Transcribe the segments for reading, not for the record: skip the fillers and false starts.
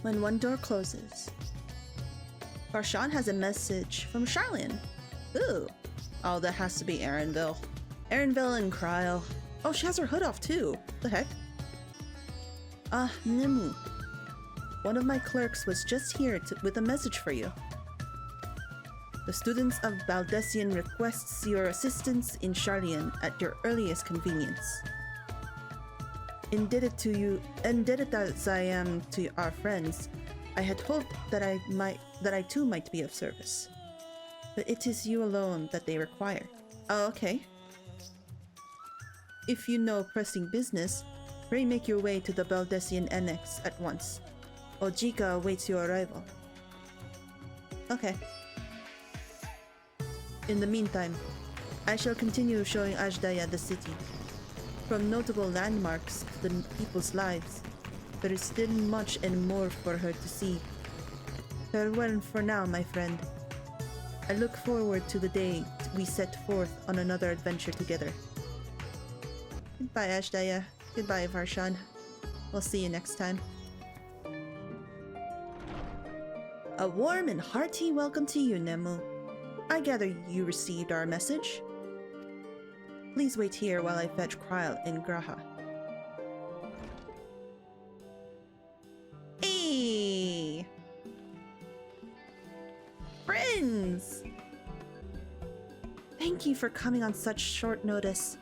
when one door closes. Farshan has a message from Charlian. Ooh. Oh, that has to be Erinville. Erinville and Kryl. Oh, she has her hood off too. The heck? Nimue. One of my clerks was just here with a message for you. The students of Baldessian requests your assistance in Charlian at your earliest convenience. Indebted as I am to our friends, I had hoped that I too might be of service. But it is you alone that they require. Oh, okay. If you know pressing business, pray make your way to the Baldessian Annex at once. Ojika awaits your arrival. Okay. In the meantime, I shall continue showing Ajdaya the city. From notable landmarks to the people's lives, there is still much and more for her to see. Farewell for now, my friend. I look forward to the day we set forth on another adventure together. Goodbye, Ajdaya. Goodbye, Farshan. We'll see you next time. A warm and hearty welcome to you, Nimue. I gather you received our message. Please wait here while I fetch Kryl and Graha. Hey! Friends! Thank you for coming on such short notice.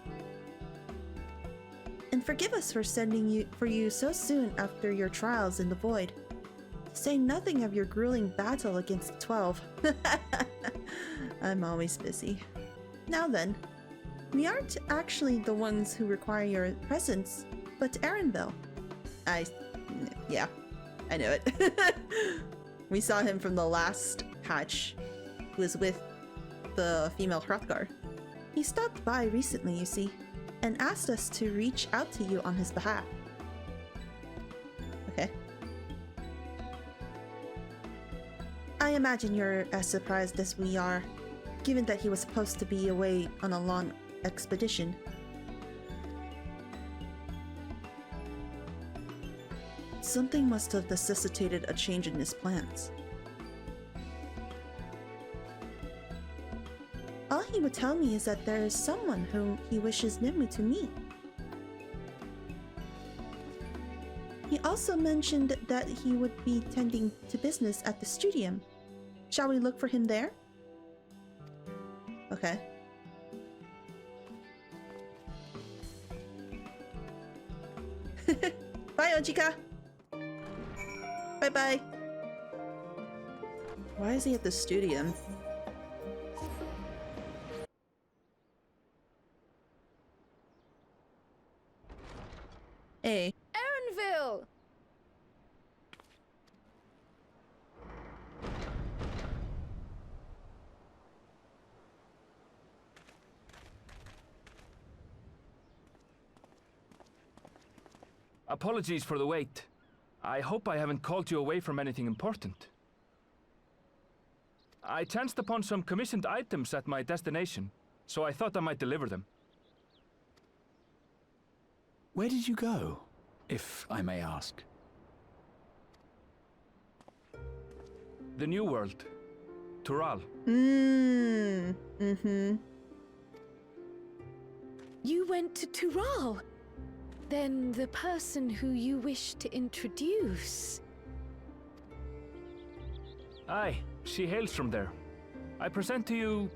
And forgive us for sending you so soon after your trials in the void. Say nothing of your grueling battle against the 12. I'm always busy. Now then, we aren't actually the ones who require your presence, but Erinville. Yeah, I knew it. We saw him from the last patch, who was with the female Hrothgar. He stopped by recently, you see, and asked us to reach out to you on his behalf. Okay. I imagine you're as surprised as we are, given that he was supposed to be away on a long expedition. Something must have necessitated a change in his plans. All he would tell me is that there is someone whom he wishes Nimue to meet. He also mentioned that he would be tending to business at the studium. Shall we look for him there? Okay. Bye, Ojika! Bye-bye! Why is he at the studium? Hey. Erinville! Apologies for the wait. I hope I haven't called you away from anything important. I chanced upon some commissioned items at my destination, so I thought I might deliver them. Where did you go, if I may ask? The New World. Tural. You went to Tural? Then the person who you wish to introduce... Aye, she hails from there. I present to you...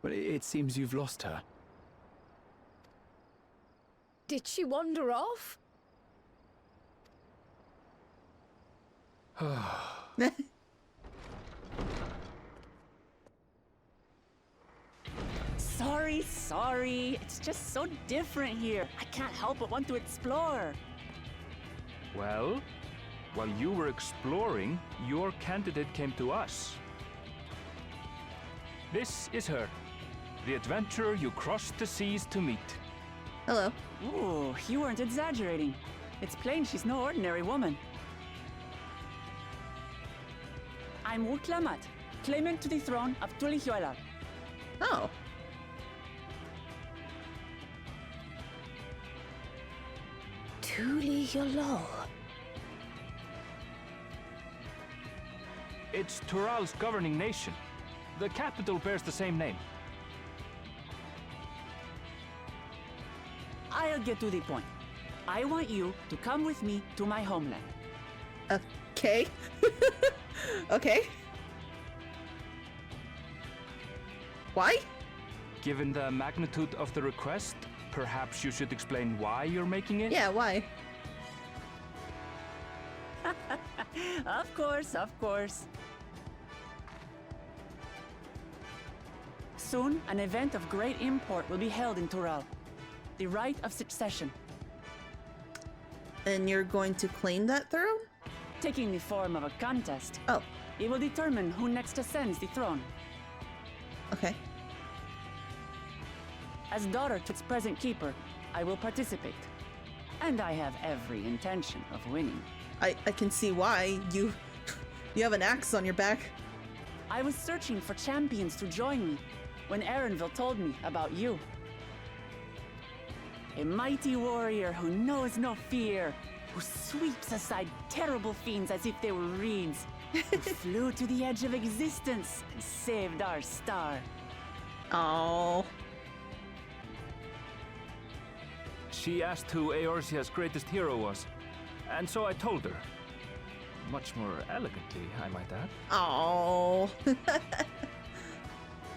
But it seems you've lost her. Did she wander off? Sorry. It's just so different here. I can't help but want to explore. Well, while you were exploring, your candidate came to us. This is her, the adventurer you crossed the seas to meet. Hello. Ooh, you weren't exaggerating. It's plain she's no ordinary woman. I'm Wuk Lamat, claimant to the throne of Tulihuela. Oh. Tural. It's Tural's governing nation. The capital bears the same name. I'll get to the point. I want you to come with me to my homeland. Okay. Okay. Why? Given the magnitude of the request, perhaps you should explain why you're making it? Yeah, why? Of course, of course. Soon, an event of great import will be held in Tural. The Rite of Succession, And you're going to claim that throne? taking the form of a contest. Oh, It will determine who next ascends the throne. okay. As daughter to its present keeper, I will participate. And I have every intention of winning. I can see why. You have an axe on your back. I was searching for champions to join me when Erenville told me about you. A mighty warrior who knows no fear, who sweeps aside terrible fiends as if they were reeds, who flew to the edge of existence and saved our star. Oh. She asked who Eorzea's greatest hero was, and so I told her. Much more elegantly, I might add. Oh.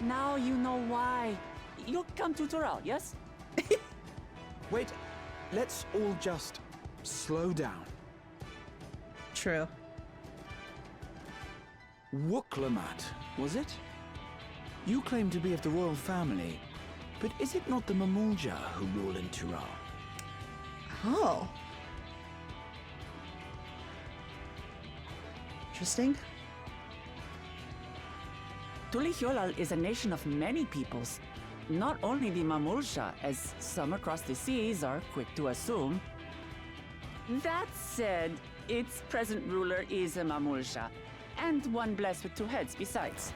Now you know why. You'll come to Tural, yes? Wait, let's all just slow down. True. Wuk Lamat, was it? You claim to be of the royal family, but is it not the Mamulja who rule in Tural? Oh. Interesting. Tulihyolal is a nation of many peoples. Not only the Mamulsha, as some across the seas are quick to assume. That said, its present ruler is a Mamulsha, and one blessed with two heads besides.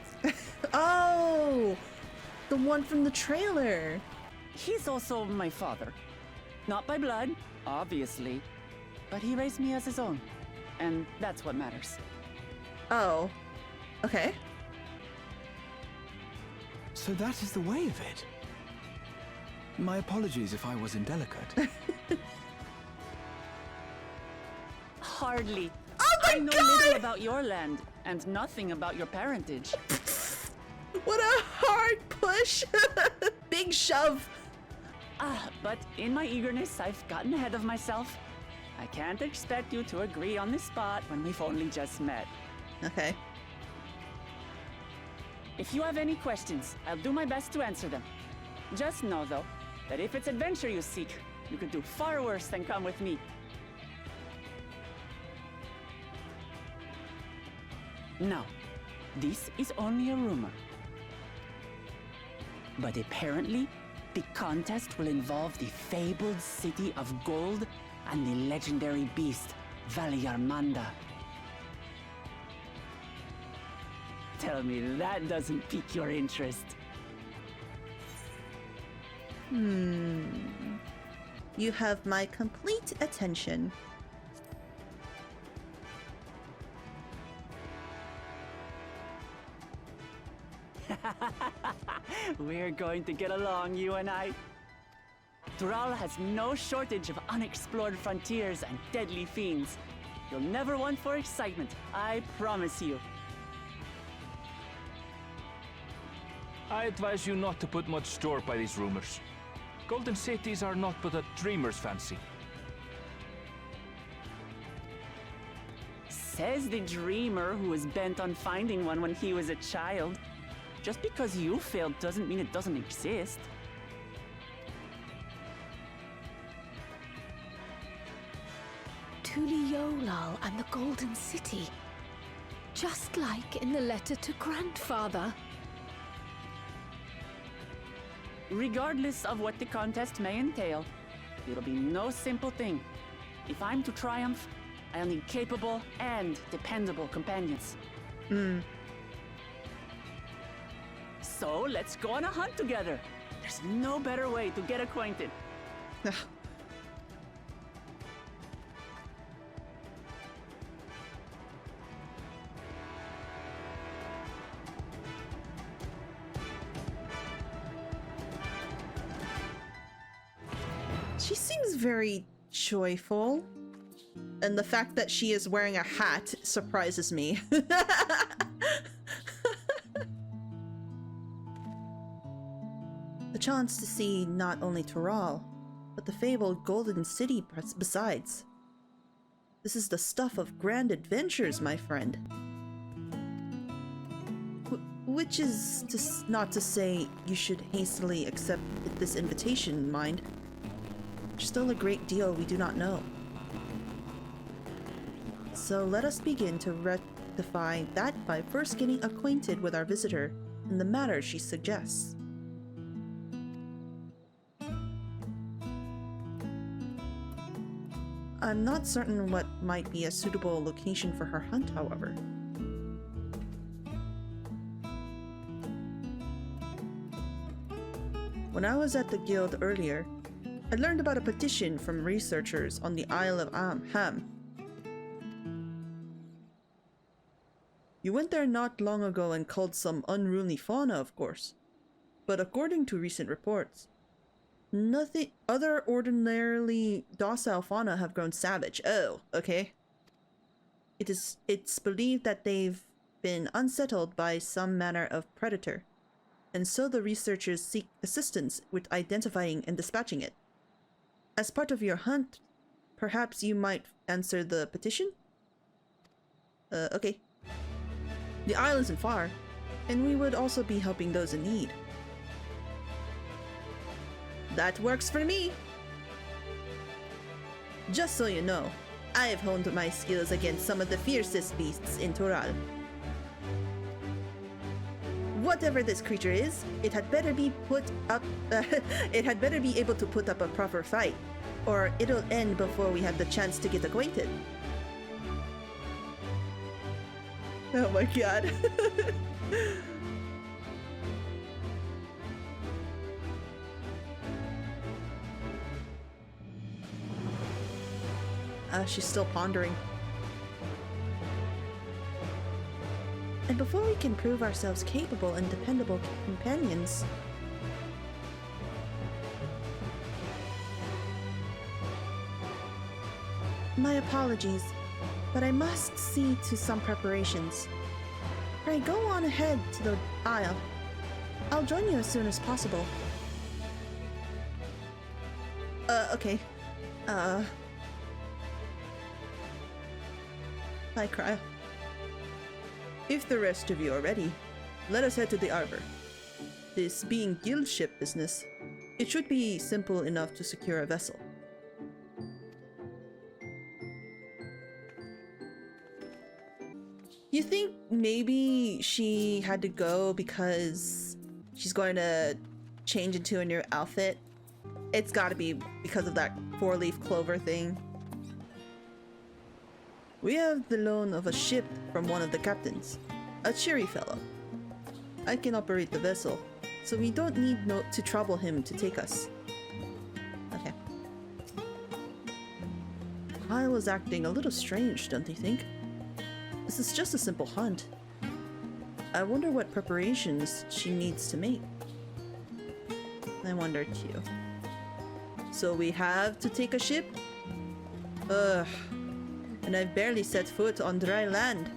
Oh! The one from the trailer. He's also my father. Not by blood, obviously, but he raised me as his own, and that's what matters. Oh. Okay. So that is the way of it. My apologies if I was indelicate. Hardly. Oh my I know God! little about your land, and nothing about your parentage. What a hard push. Big shove. But in my eagerness, I've gotten ahead of myself. I can't expect you to agree on the spot when we've only just met. Okay. If you have any questions, I'll do my best to answer them. Just know, though, that if it's adventure you seek, you could do far worse than come with me. Now, this is only a rumor. But apparently, the contest will involve the fabled city of gold and the legendary beast, Valyarmanda. Tell me that doesn't pique your interest. You have my complete attention. We're going to get along, you and I. Tural has no shortage of unexplored frontiers and deadly fiends. You'll never want for excitement, I promise you. I advise you not to put much store by these rumors. Golden cities are not but a dreamer's fancy. Says the dreamer who was bent on finding one when he was a child. Just because you failed doesn't mean it doesn't exist. Tulihyolal and the Golden City. Just like in the letter to Grandfather. Regardless of what the contest may entail, it'll be no simple thing. If I'm to triumph, I'll need capable and dependable companions. So let's go on a hunt together. There's no better way to get acquainted. She seems very joyful. And the fact that she is wearing a hat surprises me. The chance to see not only Tural, but the fabled Golden City besides. This is the stuff of grand adventures, my friend. Which is not to say you should hastily accept this invitation, mind. There's still a great deal we do not know. So let us begin to rectify that by first getting acquainted with our visitor and the matter she suggests. I'm not certain what might be a suitable location for her hunt, however. When I was at the guild earlier, I learned about a petition from researchers on the Isle of Ham. You went there not long ago and culled some unruly fauna, of course. But according to recent reports, nothing other ordinarily docile fauna have grown savage. Oh, okay. It's believed that they've been unsettled by some manner of predator, and so the researchers seek assistance with identifying and dispatching it. As part of your hunt, perhaps you might answer the petition? Okay. The isle isn't far, and we would also be helping those in need. That works for me! Just so you know, I have honed my skills against some of the fiercest beasts in Tural. Whatever this creature is, it had better be it had better be able to put up a proper fight, or it'll end before we have the chance to get acquainted. Oh my god. She's still pondering. And before we can prove ourselves capable and dependable companions, my apologies, but I must see to some preparations. Pray go on ahead to the isle. I'll join you as soon as possible. Okay. Bye, Cryo. If the rest of you are ready, let us head to the arbor. This being guild ship business, it should be simple enough to secure a vessel. You think maybe she had to go because she's going to change into a new outfit? It's gotta be because of that four-leaf clover thing. We have the loan of a ship from one of the captains, a cheery fellow. I can operate the vessel, so we don't need to trouble him to take us. Okay. I was acting a little strange, don't you think? This is just a simple hunt. I wonder what preparations she needs to make. I wonder too. So we have to take a ship? Ugh. And I've barely set foot on dry land.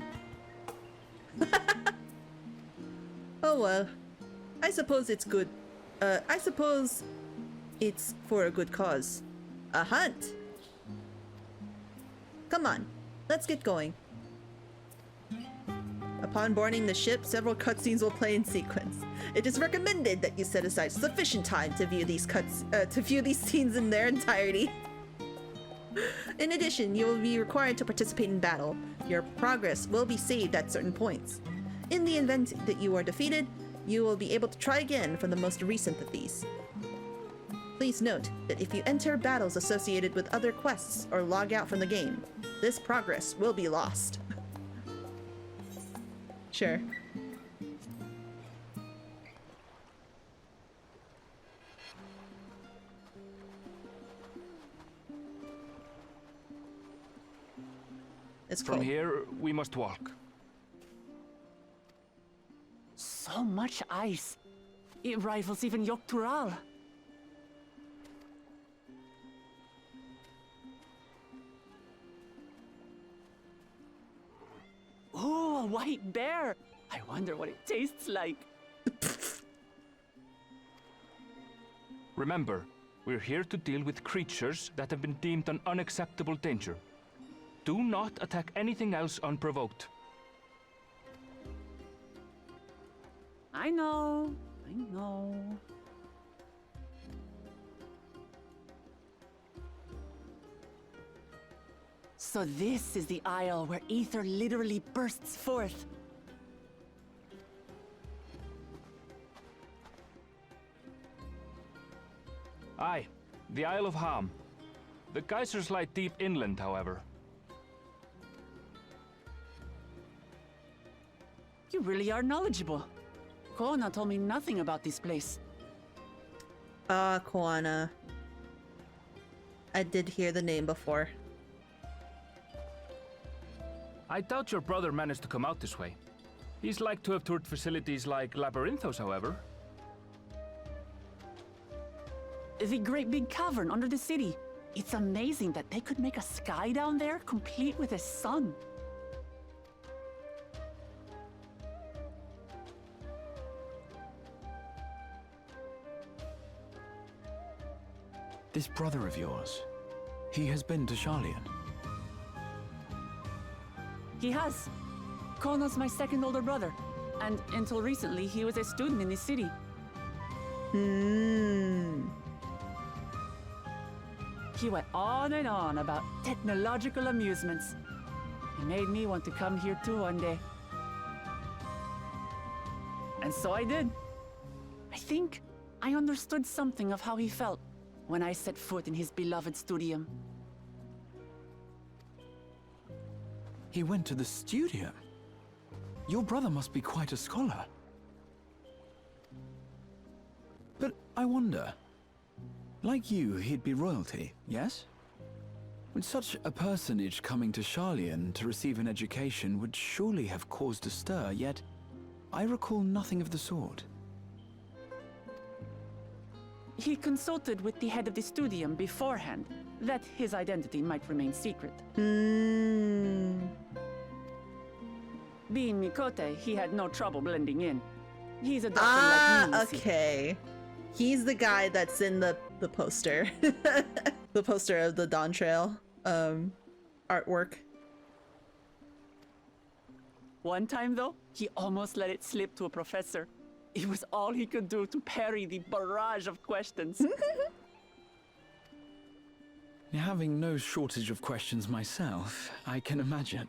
Oh well. I suppose it's good. I suppose it's for a good cause. A hunt! Come on, let's get going. Upon boarding the ship, several cutscenes will play in sequence. It is recommended that you set aside sufficient time to view these scenes in their entirety. In addition, you will be required to participate in battle. Your progress will be saved at certain points. In the event that you are defeated, you will be able to try again from the most recent of these. Please note that if you enter battles associated with other quests or log out from the game, this progress will be lost. Sure. It's cool. From here, we must walk. So much ice. It rivals even Tural. white bear. I wonder what it tastes like. Remember, we're here to deal with creatures that have been deemed an unacceptable danger. Do not attack anything else unprovoked. I know. I know. So this is the isle where ether literally bursts forth. Aye, the Isle of Ham. The geysers lie deep inland, however. You really are knowledgeable. Kona told me nothing about this place. Ah, Koana. I did hear the name before. I doubt your brother managed to come out this way. He's like to have toured facilities like Labyrinthos, however. The great big cavern under the city. It's amazing that they could make a sky down there complete with a sun. This brother of yours, he has been to Sharlayan. He has. Kono's my second older brother. And until recently, he was a student in this city. He went on and on about technological amusements. He made me want to come here too one day. And so I did. I think I understood something of how he felt when I set foot in his beloved studium. He went to the studium? Your brother must be quite a scholar. But I wonder, like you, he'd be royalty, yes? With such a personage coming to Sharlayan to receive an education would surely have caused a stir, yet I recall nothing of the sort. He consulted with the head of the studium beforehand, that his identity might remain secret. Being Mikote, he had no trouble blending in. He's a doctor like me, you see. Okay. He's the guy that's in the poster. The poster of the Dawn Trail artwork. One time, though, he almost let it slip to a professor. It was all he could do to parry the barrage of questions. Having no shortage of questions myself, I can imagine.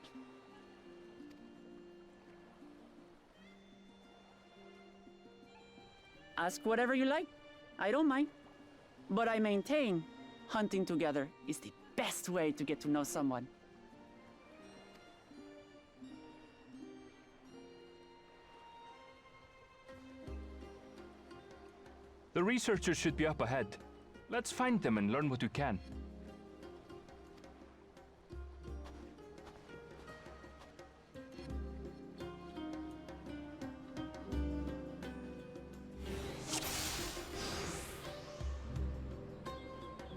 Ask whatever you like. I don't mind. But I maintain, hunting together is the best way to get to know someone. The researchers should be up ahead. Let's find them and learn what we can.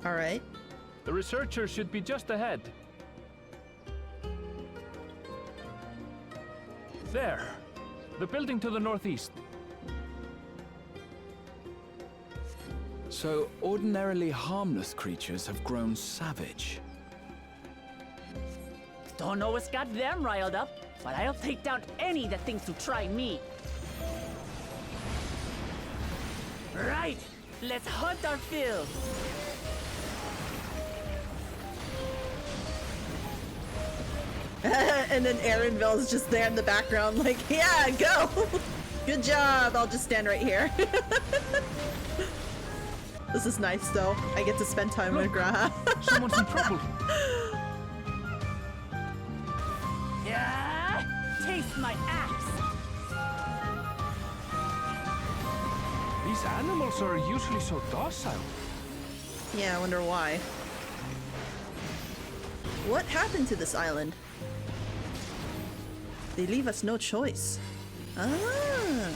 All right. The researchers should be just ahead. There. The building to the northeast. So, ordinarily harmless creatures have grown savage. Don't know what's got them riled up, but I'll take down any that thinks to try me. Right, let's hunt our fill. And then Aaronville's just there in the background like, yeah, go! Good job, I'll just stand right here. This is nice though. I get to spend time with Graha. Someone's in trouble. Yeah, taste my axe. These animals are usually so docile. Yeah, I wonder why. What happened to this island? They leave us no choice. Ah.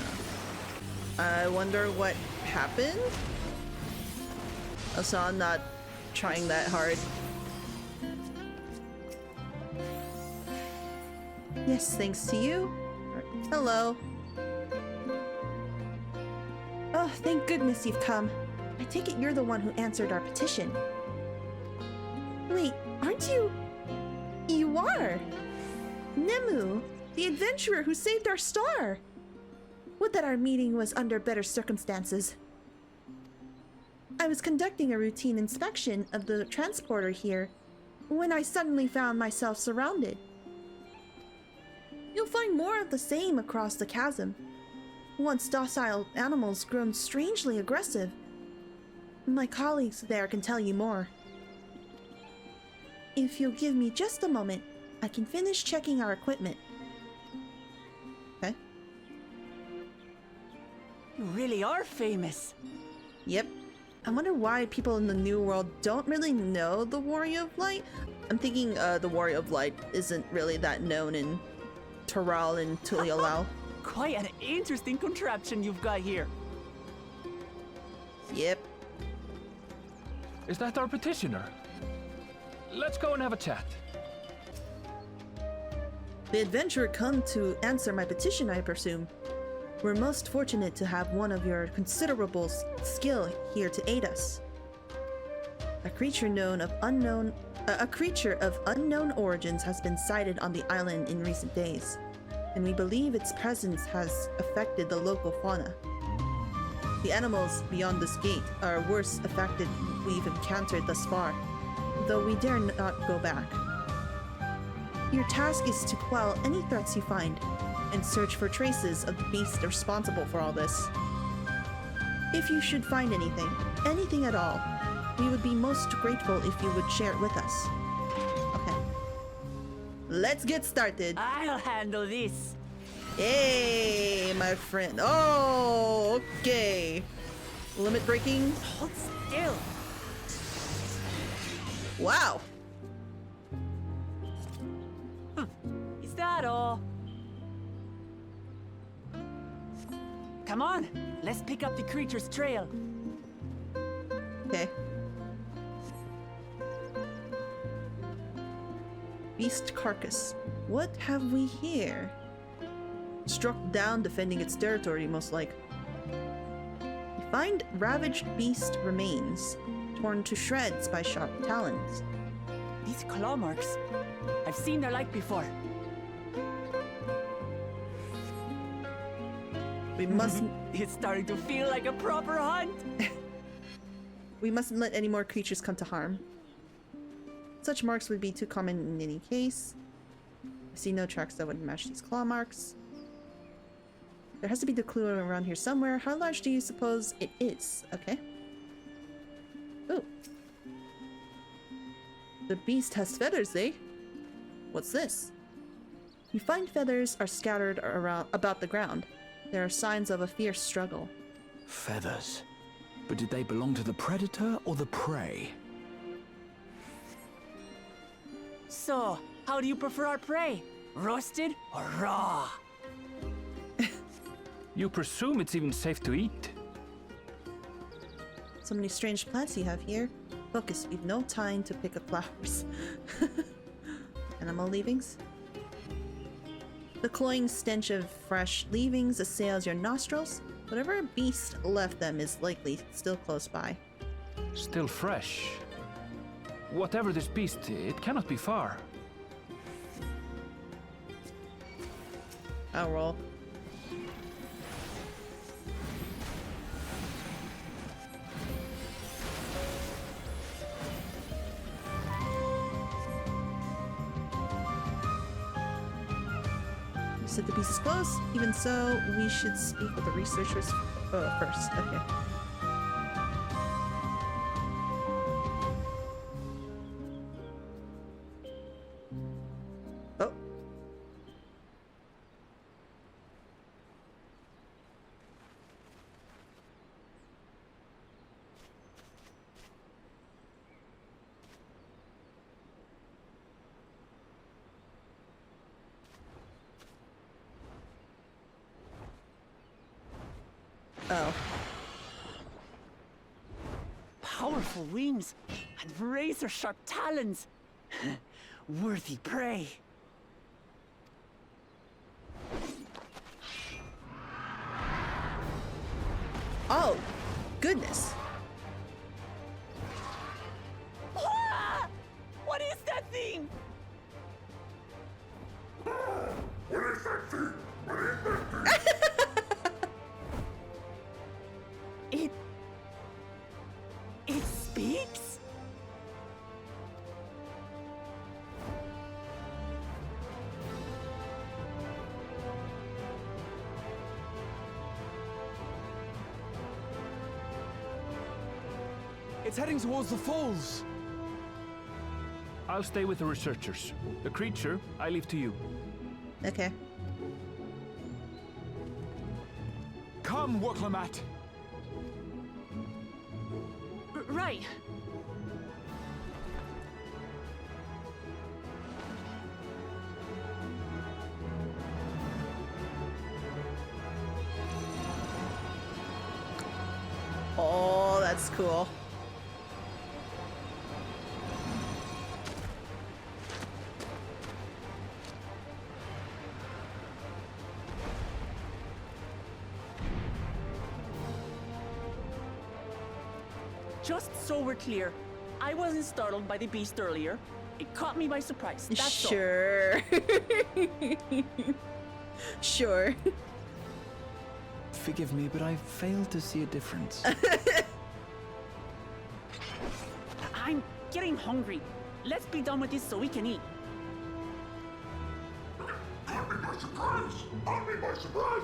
I wonder what happened? So I'm not trying that hard. Yes, thanks to you. Hello. Oh, thank goodness you've come. I take it you're the one who answered our petition. Wait, aren't you? You are! Nemu, the adventurer who saved our star! Would that our meeting was under better circumstances. I was conducting a routine inspection of the transporter here when I suddenly found myself surrounded. You'll find more of the same across the chasm. Once docile animals grown strangely aggressive. My colleagues there can tell you more. If you'll give me just a moment, I can finish checking our equipment. Okay. You really are famous. Yep. I wonder why people in the New World don't really know the Warrior of Light. I'm thinking the Warrior of Light isn't really that known in Tural and Tural. Quite an interesting contraption you've got here. Yep. Is that our petitioner? Let's go and have a chat. The adventurer come to answer my petition, I presume. We're most fortunate to have one of your considerable skill here to aid us. A creature of unknown origins has been sighted on the island in recent days, and we believe its presence has affected the local fauna. The animals beyond this gate are worse affected we've encountered thus far, though we dare not go back. Your task is to quell any threats you find, and search for traces of the beast responsible for all this. If you should find anything at all, we would be most grateful if you would share it with us. Okay. Let's get started. I'll handle this. Hey, my friend. Oh, okay. Limit breaking. Hold still. Wow. Is that all? Come on, let's pick up the creature's trail. Okay. Beast carcass. What have we here? Struck down defending its territory, most like. You find ravaged beast remains, torn to shreds by sharp talons. These claw marks, I've seen their like before. We mustn't. It's starting to feel like a proper hunt. We mustn't let any more creatures come to harm. Such marks would be too common in any case. I see no tracks that would match these claw marks. There has to be the clue around here somewhere. How large do you suppose it is? Okay. Ooh. The beast has feathers, eh? What's this? You find feathers are scattered around about the ground. There are signs of a fierce struggle. Feathers. But did they belong to the predator or the prey? So, how do you prefer our prey? Roasted or raw? You presume it's even safe to eat? So many strange plants you have here. Focus, we've no time to pick up flowers. Animal leavings? The cloying stench of fresh leavings assails your nostrils. Whatever beast left them is likely still close by. Still fresh. Whatever this beast, it cannot be far. I'll roll. You said the beast is close. Even so, we should speak with the researchers first. Okay. Oh. Oh. Powerful wings and razor-sharp talons. Worthy prey. Oh, goodness. Ah! What is that thing? It speaks? It's heading towards the falls. I'll stay with the researchers. The creature, I leave to you. Okay. Come, Wuk Lamat. Right. Oh, that's cool. Just so we're clear, I wasn't startled by the beast earlier. It caught me by surprise. That's all. Sure. Sure. Forgive me, but I failed to see a difference. I'm getting hungry. Let's be done with this so we can eat. Caught me by surprise! Caught me by surprise!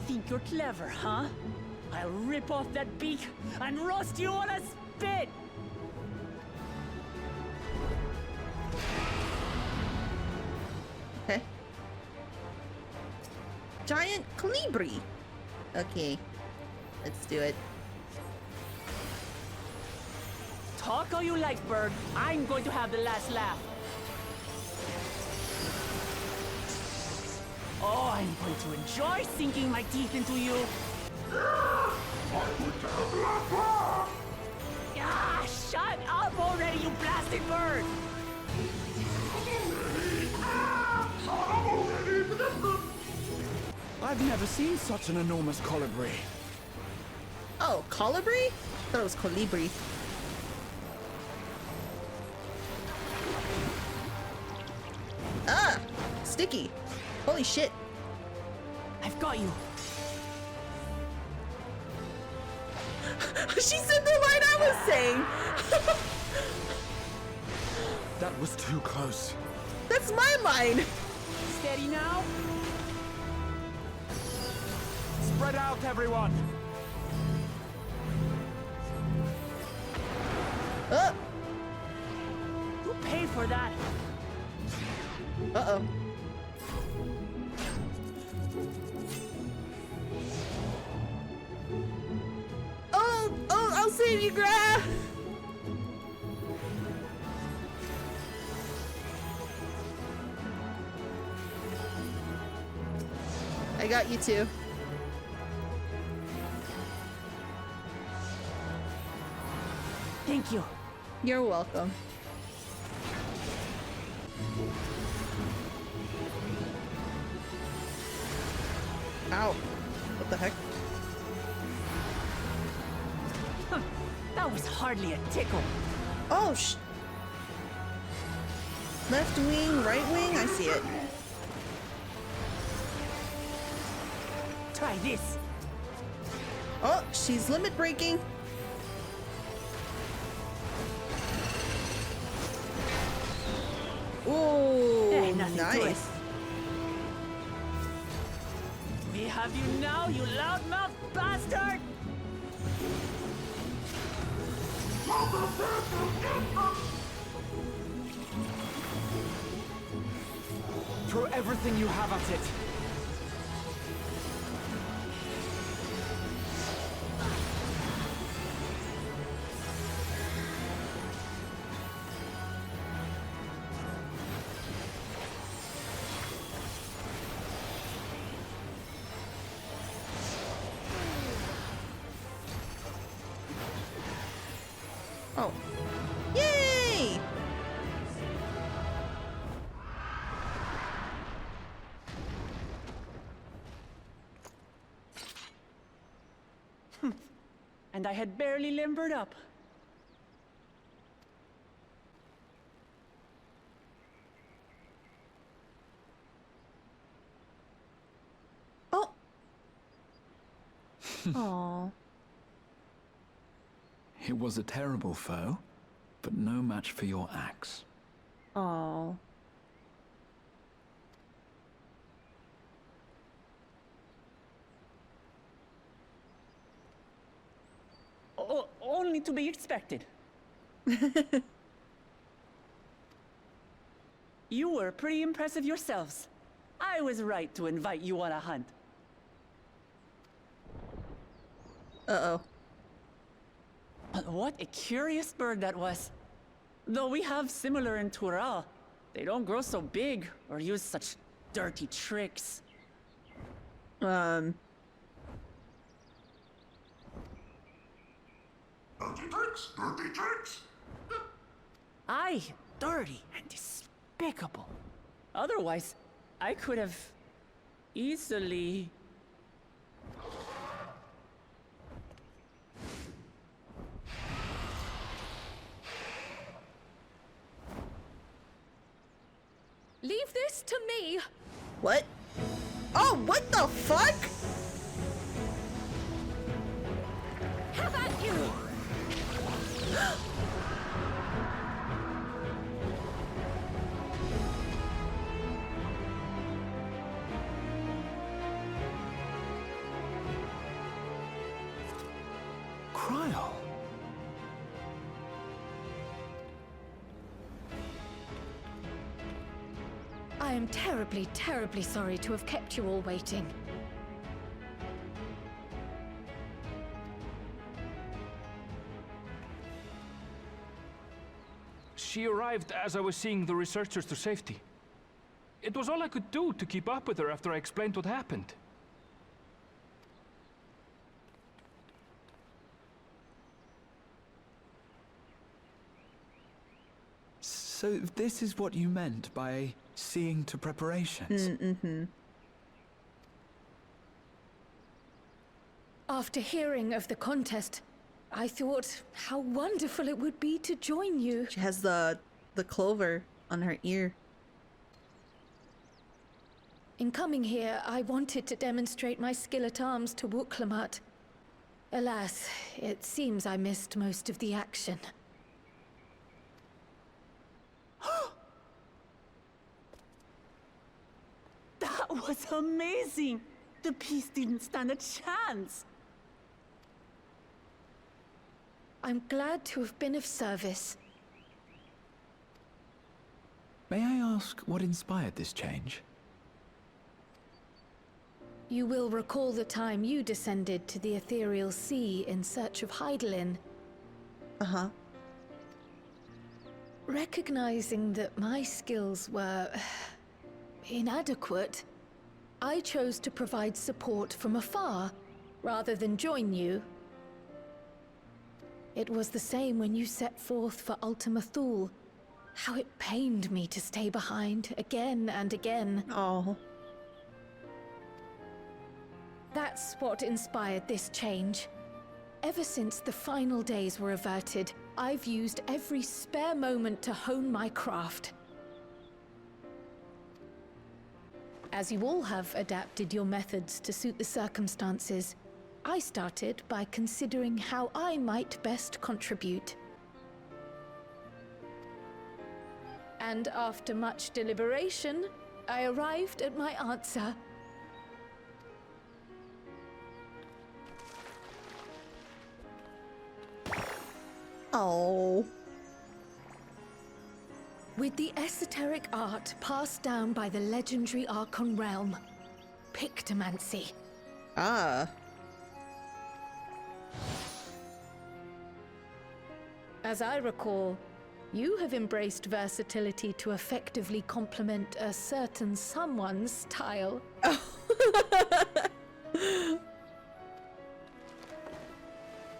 Think you're clever, huh? I'll rip off that beak and roast you on a spit! Okay. Giant colibri. Okay. Let's do it. Talk all you like, bird. I'm going to have the last laugh. Oh, I'm going to enjoy sinking my teeth into you. Ah, shut up already, you blasted bird! I've never seen such an enormous colibri. Oh, colibri? I thought it was colibri. Ah! Sticky. Holy shit. I've got you. She said the line I was saying! That was too close. That's my line! Steady now. Spread out, everyone. Oh! You paid for that. Uh-oh. Oh, I'll save you, Graf! I got you too. Thank you. You're welcome. Ow. What the heck? Huh, that was hardly a tickle. Oh, left wing, right wing? I see it. Try this. Oh, she's limit breaking. Ooh, Hey, nothing to it. nice. We have you now, you loudmouth bastard! Throw everything you have at it. Oh. Yay! and I had barely limbered up. Oh. Aww. It was a terrible foe, but no match for your axe. Aww. Only to be expected. You were pretty impressive yourselves. I was right to invite you on a hunt. Uh-oh. What a curious bird that was. Though we have similar in Tural, they don't grow so big or use such dirty tricks. Dirty tricks, dirty tricks. Aye, dirty and despicable. Otherwise, I could have easily... Leave this to me! What? Oh, what the fuck? Have at you! Cryle! I am terribly, terribly sorry to have kept you all waiting. She arrived as I was seeing the researchers to safety. It was all I could do to keep up with her after I explained what happened. So this is what you meant by seeing to preparations? Mm-hmm. After hearing of the contest, I thought how wonderful it would be to join you. She has the clover on her ear. In coming here, I wanted to demonstrate my skill at arms to Wuk Lamat. Alas, it seems I missed most of the action. That was amazing! The piece didn't stand a chance! I'm glad to have been of service. May I ask what inspired this change? You will recall the time you descended to the ethereal sea in search of Heidelin. Uh-huh. Recognizing that my skills were inadequate, I chose to provide support from afar rather than join you. It was the same when you set forth for Ultima Thule. How it pained me to stay behind again and again. Oh. That's what inspired this change. Ever since the final days were averted, I've used every spare moment to hone my craft. As you all have adapted your methods to suit the circumstances, I started by considering how I might best contribute. And after much deliberation, I arrived at my answer. Oh. With the esoteric art passed down by the legendary Archon realm, Pictomancy. Ah. As I recall, you have embraced versatility to effectively complement a certain someone's style.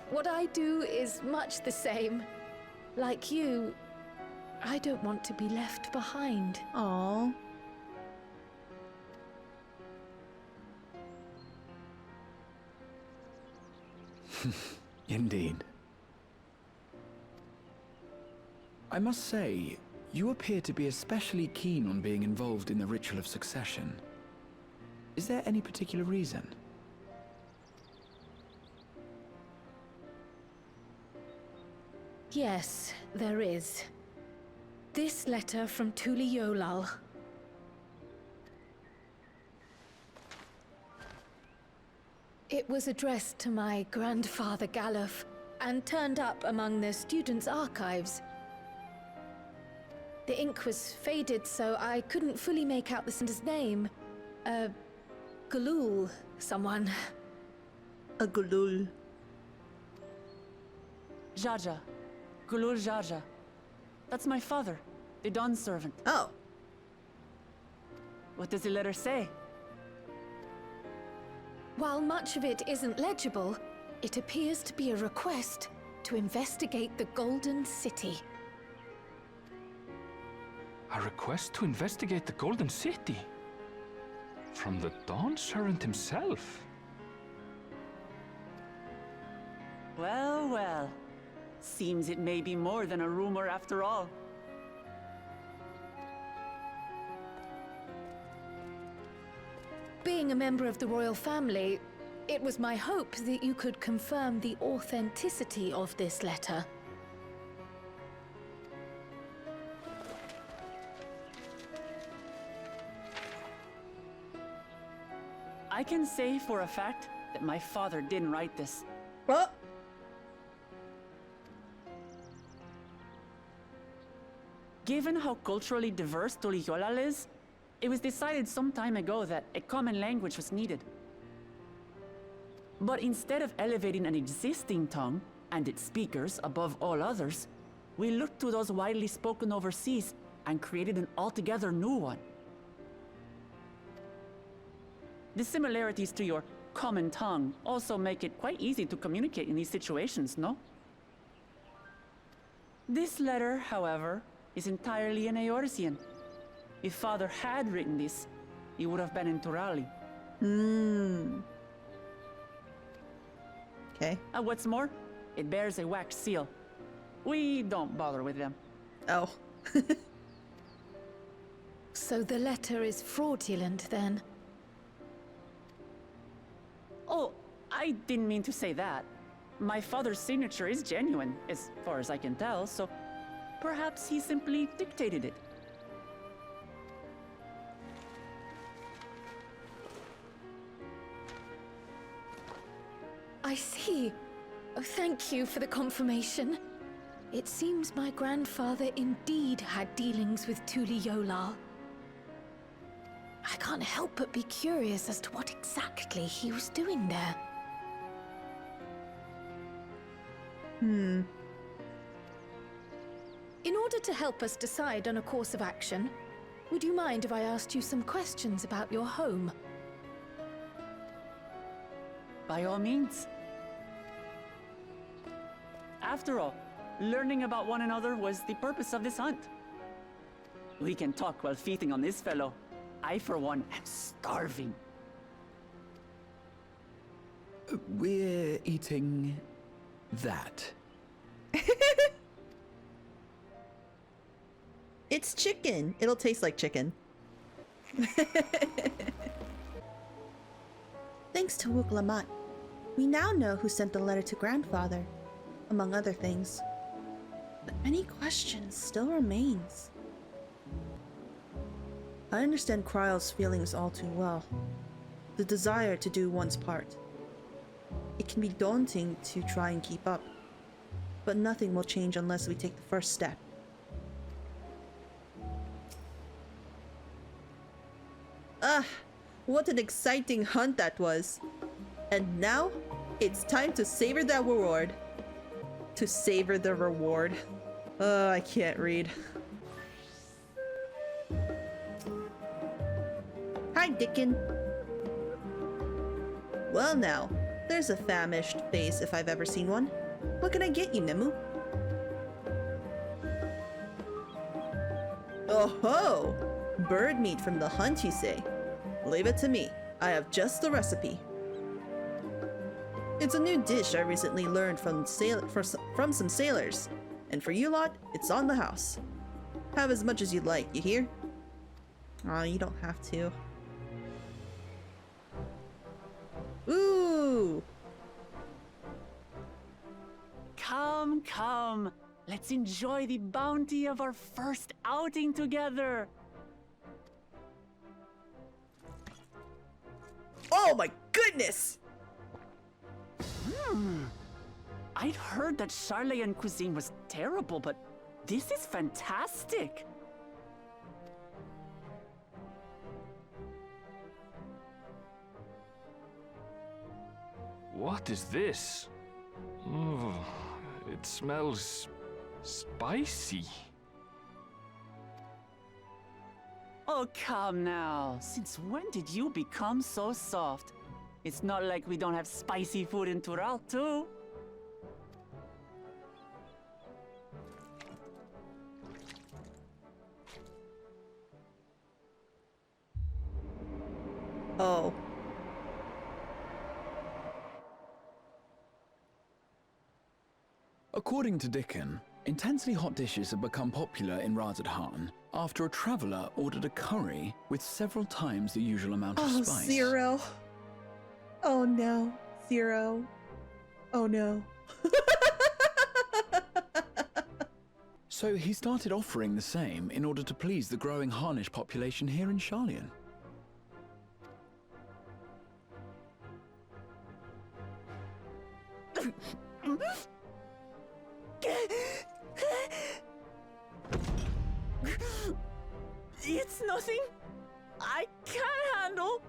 What I do is much the same. Like you, I don't want to be left behind. Oh. Indeed. I must say, you appear to be especially keen on being involved in the ritual of succession. Is there any particular reason? Yes, there is. This letter from Tural. It was addressed to my grandfather Galuf, and turned up among the students' archives. The ink was faded, so I couldn't fully make out the sender's name. Galul, someone. A gulul. Jaja. Gulul Jaja. That's my father, the Dawn servant. Oh. What does the letter say? While much of it isn't legible, it appears to be a request to investigate the Golden City. A request to investigate the Golden City? From the Dawn Servant himself? Well, well. Seems it may be more than a rumor after all. Being a member of the royal family, it was my hope that you could confirm the authenticity of this letter. I can say for a fact that my father didn't write this. What? Given how culturally diverse Tuliyollal is, it was decided some time ago that a common language was needed. But instead of elevating an existing tongue and its speakers above all others, we looked to those widely spoken overseas and created an altogether new one. The similarities to your common tongue also make it quite easy to communicate in these situations, no? This letter, however, is entirely in Eorzean. If Father had written this, he would have been in Tural. Okay. And what's more, it bears a wax seal. We don't bother with them. Oh. So the letter is fraudulent, then? Oh, I didn't mean to say that. My father's signature is genuine, as far as I can tell, so perhaps he simply dictated it. I see. Oh, thank you for the confirmation. It seems my grandfather indeed had dealings with Tuliyollal. I can't help but be curious as to what exactly he was doing there. In order to help us decide on a course of action, would you mind if I asked you some questions about your home? By all means. After all, learning about one another was the purpose of this hunt. We can talk while feasting on this fellow. I, for one, am starving. We're eating that. It's chicken. It'll taste like chicken. Thanks to Wuk Lamat, we now know who sent the letter to Grandfather, among other things. But many questions still remains. I understand Kryle's feelings all too well. The desire to do one's part. It can be daunting to try and keep up, but nothing will change unless we take the first step. Ah, what an exciting hunt that was. And now, it's time to savor that reward. To savor the reward. I can't read. Hi, Dickin. Well now, there's a famished face if I've ever seen one. What can I get you, Nemu? Oh ho! Bird meat from the hunt, you say? Leave it to me. I have just the recipe. It's a new dish I recently learned from some sailors. And for you lot, it's on the house. Have as much as you'd like, you hear? Aw, you don't have to. Ooh! Come, come. Let's enjoy the bounty of our first outing together. Oh my goodness! I'd heard that Charlian cuisine was terrible, but this is fantastic. What is this? Oh, it smells spicy. Oh, come now. Since when did you become so soft? It's not like we don't have spicy food in Tural, too. Oh. According to Dickon, intensely hot dishes have become popular in Razadhan after a traveler ordered a curry with several times the usual amount of Oh, spice. Zero. Oh no. Zero. Oh no. So he started offering the same in order to please the growing Harnish population here in Charlian. It's nothing I can't handle.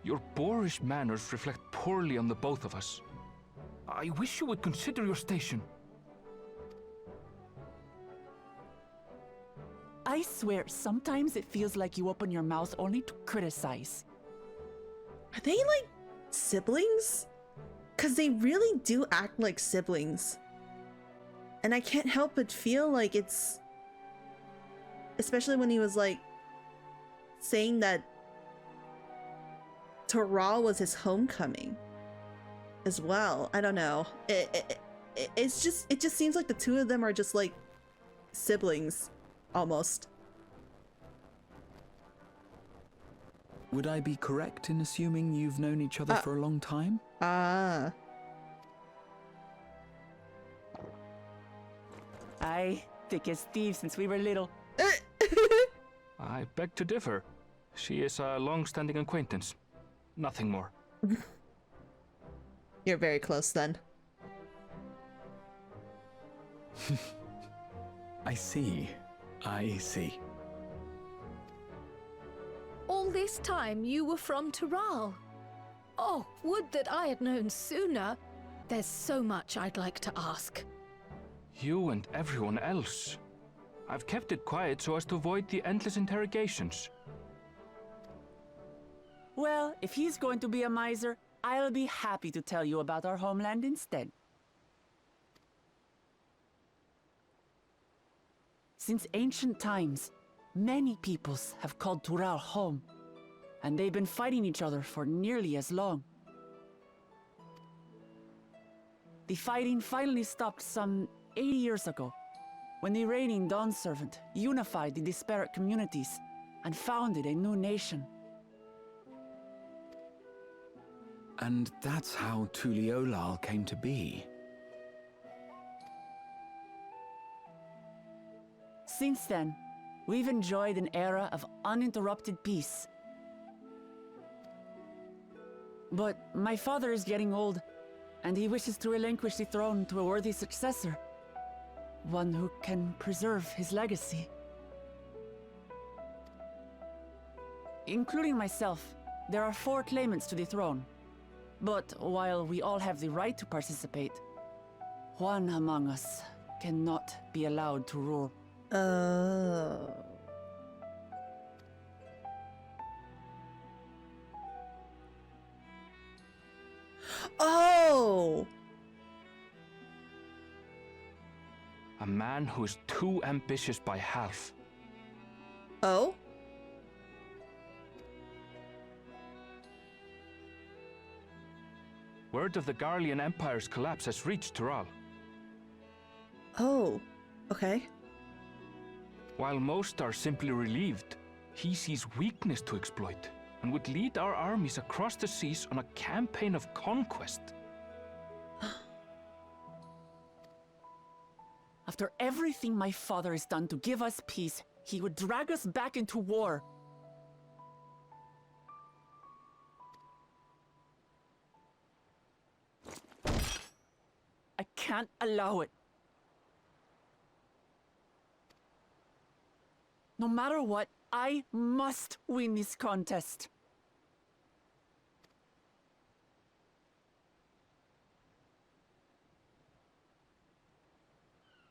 Your boorish manners reflect poorly on the both of us. I wish you would consider your station. I swear, sometimes it feels like you open your mouth only to criticize. Are they like siblings? Because they really do act like siblings. And I can't help but feel like it's... Especially when he was like saying that Tural was his homecoming as well. I don't know. It just seems like the two of them are just like siblings almost. Would I be correct in assuming you've known each other for a long time? Ah. I thick as thieves since we were little. I beg to differ. She is a long-standing acquaintance. Nothing more. You're very close then. I see. I see. All this time you were from Tural. Oh, would that I had known sooner. There's so much I'd like to ask. You and everyone else. I've kept it quiet so as to avoid the endless interrogations. Well, if he's going to be a miser, I'll be happy to tell you about our homeland instead. Since ancient times, many peoples have called Tural home, and they've been fighting each other for nearly as long. The fighting finally stopped some 80 years ago, when the reigning Dawn Servant unified the disparate communities and founded a new nation. And that's how Tuliolal came to be. Since then, we've enjoyed an era of uninterrupted peace. But my father is getting old, and he wishes to relinquish the throne to a worthy successor. One who can preserve his legacy. Including myself, there are 4 claimants to the throne. But while we all have the right to participate, one among us cannot be allowed to rule. Oh. Oh! A man who is too ambitious by half. Oh? Word of the Garlean Empire's collapse has reached Tural. Oh. Okay. While most are simply relieved, he sees weakness to exploit and would lead our armies across the seas on a campaign of conquest. After everything my father has done to give us peace, he would drag us back into war. I can't allow it. No matter what, I must win this contest.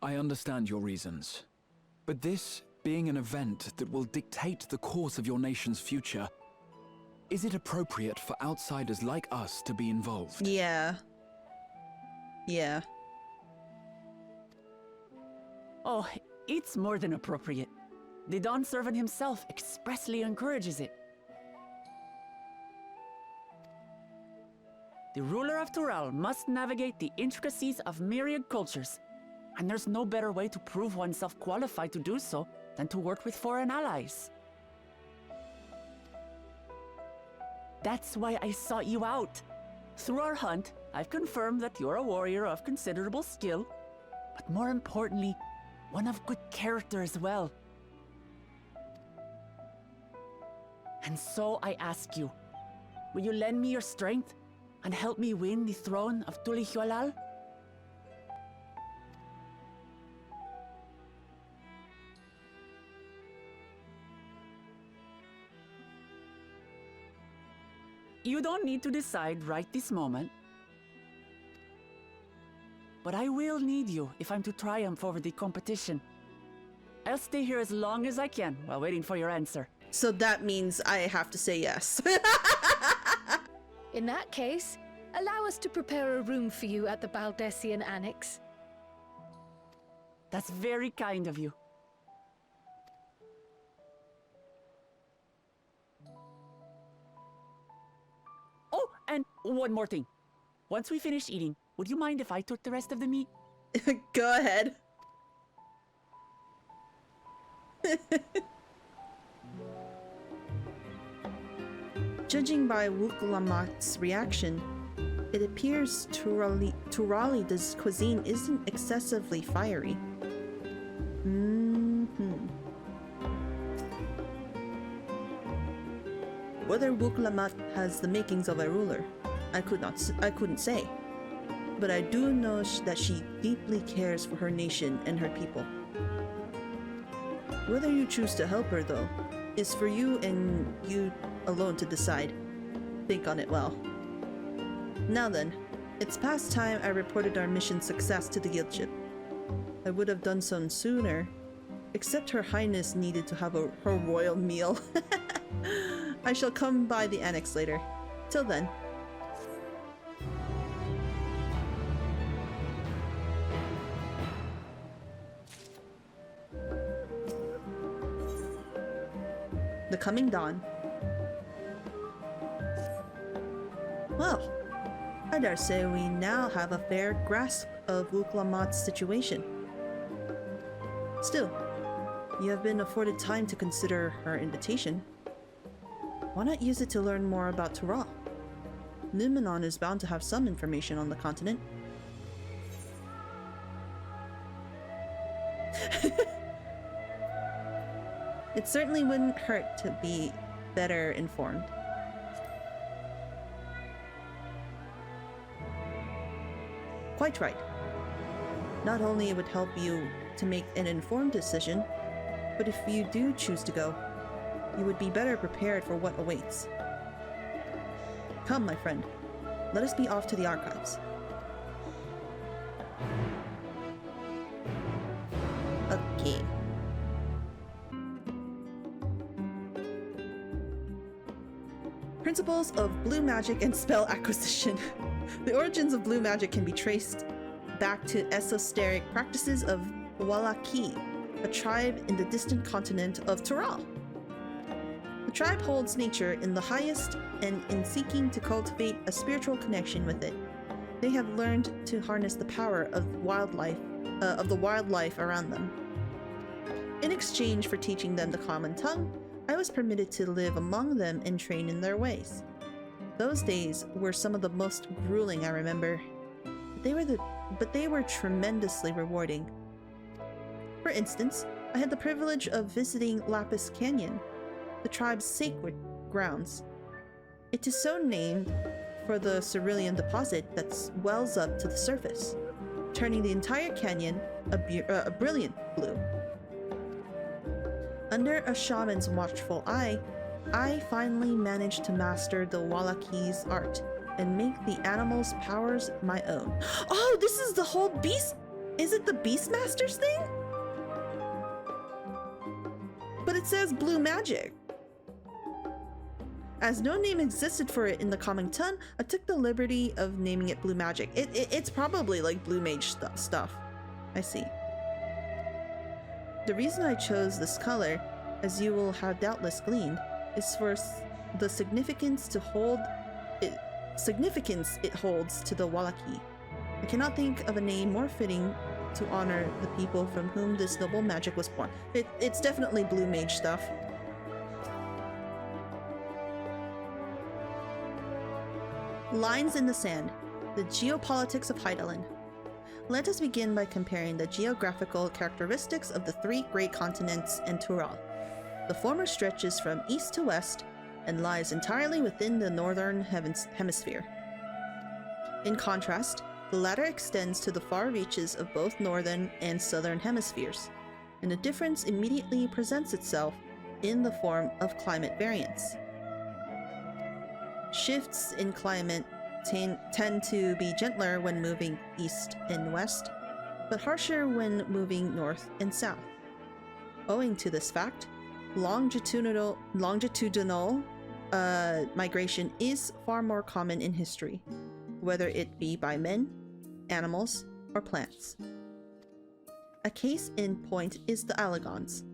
I understand your reasons. But this being an event that will dictate the course of your nation's future, is it appropriate for outsiders like us to be involved? Yeah. Yeah. Oh, it's more than appropriate. The Dawn Servant himself expressly encourages it. The ruler of Tural must navigate the intricacies of myriad cultures, and there's no better way to prove oneself qualified to do so than to work with foreign allies. That's why I sought you out. Through our hunt, I've confirmed that you're a warrior of considerable skill, but more importantly, one of good character as well. And so I ask you, will you lend me your strength and help me win the throne of Tulihualal? You don't need to decide right this moment. But I will need you if I'm to triumph over the competition. I'll stay here as long as I can while waiting for your answer. So that means I have to say yes. In that case, allow us to prepare a room for you at the Baldessian Annex. That's very kind of you. Oh, and one more thing. Once we finish eating, would you mind if I took the rest of the meat? Go ahead. Judging by Wuk Lamat's reaction, it appears Turalida's cuisine isn't excessively fiery. Whether Wuk Lamat has the makings of a ruler, I couldn't say. But I do know that she deeply cares for her nation and her people. Whether you choose to help her, though, is for you and you alone to decide. Think on it well. Now then, it's past time I reported our mission success to the guild ship. I would have done so sooner, except Her Highness needed to have her royal meal. I shall come by the annex later. Till then. The coming dawn. Well, I dare say we now have a fair grasp of Wuk Lamat's situation. Still, you have been afforded time to consider her invitation. Why not use it to learn more about Tural? Numenon is bound to have some information on the continent. It certainly wouldn't hurt to be better informed. Quite right. Not only it would help you to make an informed decision, but if you do choose to go, you would be better prepared for what awaits. Come, my friend. Let us be off to the archives. Okay. Principles of blue magic and spell acquisition. The origins of blue magic can be traced back to esoteric practices of Walaki, a tribe in the distant continent of Tural. The tribe holds nature in the highest, and in seeking to cultivate a spiritual connection with it, they have learned to harness the power of the wildlife around them. In exchange for teaching them the common tongue, I was permitted to live among them and train in their ways. Those days were some of the most grueling I remember. But they were tremendously rewarding. For instance, I had the privilege of visiting Lapis Canyon, the tribe's sacred grounds. It is so named for the cerulean deposit that wells up to the surface, turning the entire canyon a brilliant blue. Under a shaman's watchful eye, I finally managed to master the Walaki's art and make the animal's powers my own. Oh, this is the whole beast... Is it the Beastmasters thing? But it says blue magic. As no name existed for it in the common tongue, I took the liberty of naming it blue magic. It's probably like blue mage stuff. I see. The reason I chose this color, as you will have doubtless gleaned, is for the significance it holds to the Walaki. I cannot think of a name more fitting to honor the people from whom this noble magic was born. It's definitely blue mage stuff. Lines in the sand. The geopolitics of Hydaelyn. Let us begin by comparing the geographical characteristics of the three great continents and Tural. The former stretches from east to west and lies entirely within the northern hemisphere. In contrast, the latter extends to the far reaches of both northern and southern hemispheres, and the difference immediately presents itself in the form of climate variance. Shifts in climate tend to be gentler when moving east and west, but harsher when moving north and south. Owing to this fact, longitudinal migration is far more common in history, whether it be by men, animals, or plants. A case in point is the Allagons,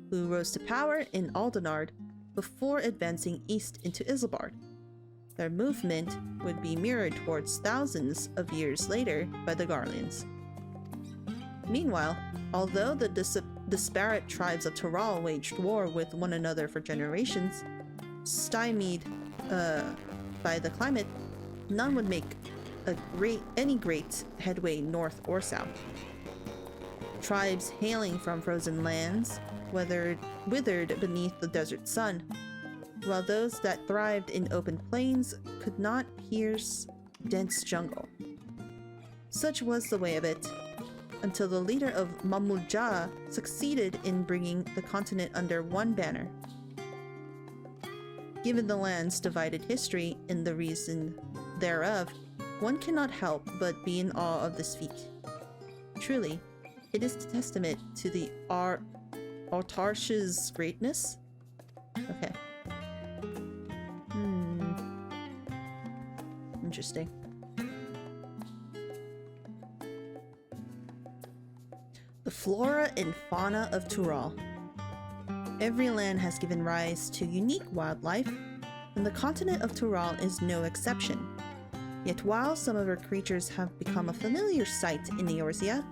who rose to power in Aldenard before advancing east into Isambard. Their movement would be mirrored towards thousands of years later by the Garleans. Meanwhile, although the disparate tribes of Tural waged war with one another for generations, stymied by the climate, none would make any great headway north or south. Tribes hailing from frozen lands withered beneath the desert sun, while those that thrived in open plains could not pierce dense jungle. Such was the way of it, until the leader of Mamulja succeeded in bringing the continent under one banner. Given the land's divided history and the reason thereof, one cannot help but be in awe of this feat. Truly, it is a testament to the Autarch's greatness. Okay. Interesting. The flora and fauna of Tural. Every land has given rise to unique wildlife, and the continent of Tural is no exception. Yet while some of her creatures have become a familiar sight in Eorzea,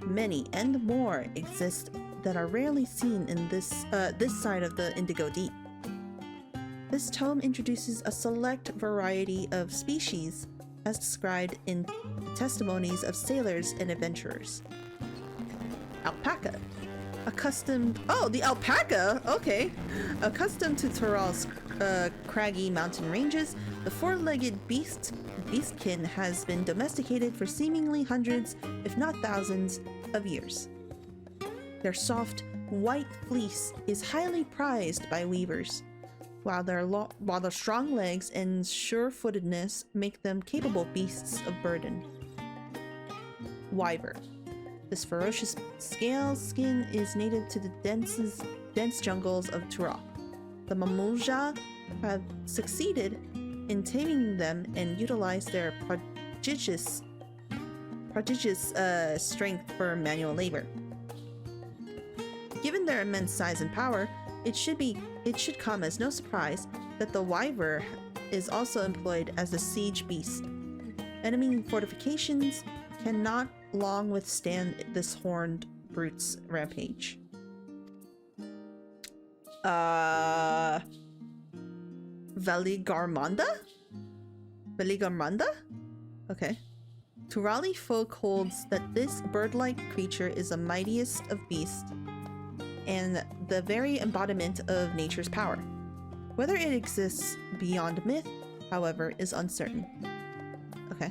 many and more exist that are rarely seen in this side of the Indigo Deep. This tome introduces a select variety of species as described in the testimonies of sailors and adventurers. Alpaca. The alpaca! Okay. Accustomed to Tural's craggy mountain ranges, the four-legged beastkin has been domesticated for seemingly hundreds, if not thousands, of years. Their soft, white fleece is highly prized by weavers, while their strong legs and sure-footedness make them capable beasts of burden. Wyvern. This ferocious scale skin is native to the dense jungles of Tural. The Mamulja have succeeded in taming them and utilize their prodigious strength for manual labor. Given their immense size and power, it should come as no surprise that the wyvern is also employed as a siege beast. Enemy fortifications cannot long withstand this horned brute's rampage. Valigarmanda? Okay. Turali folk holds that this bird-like creature is the mightiest of beasts and the very embodiment of nature's power. Whether it exists beyond myth, however, is uncertain. Okay.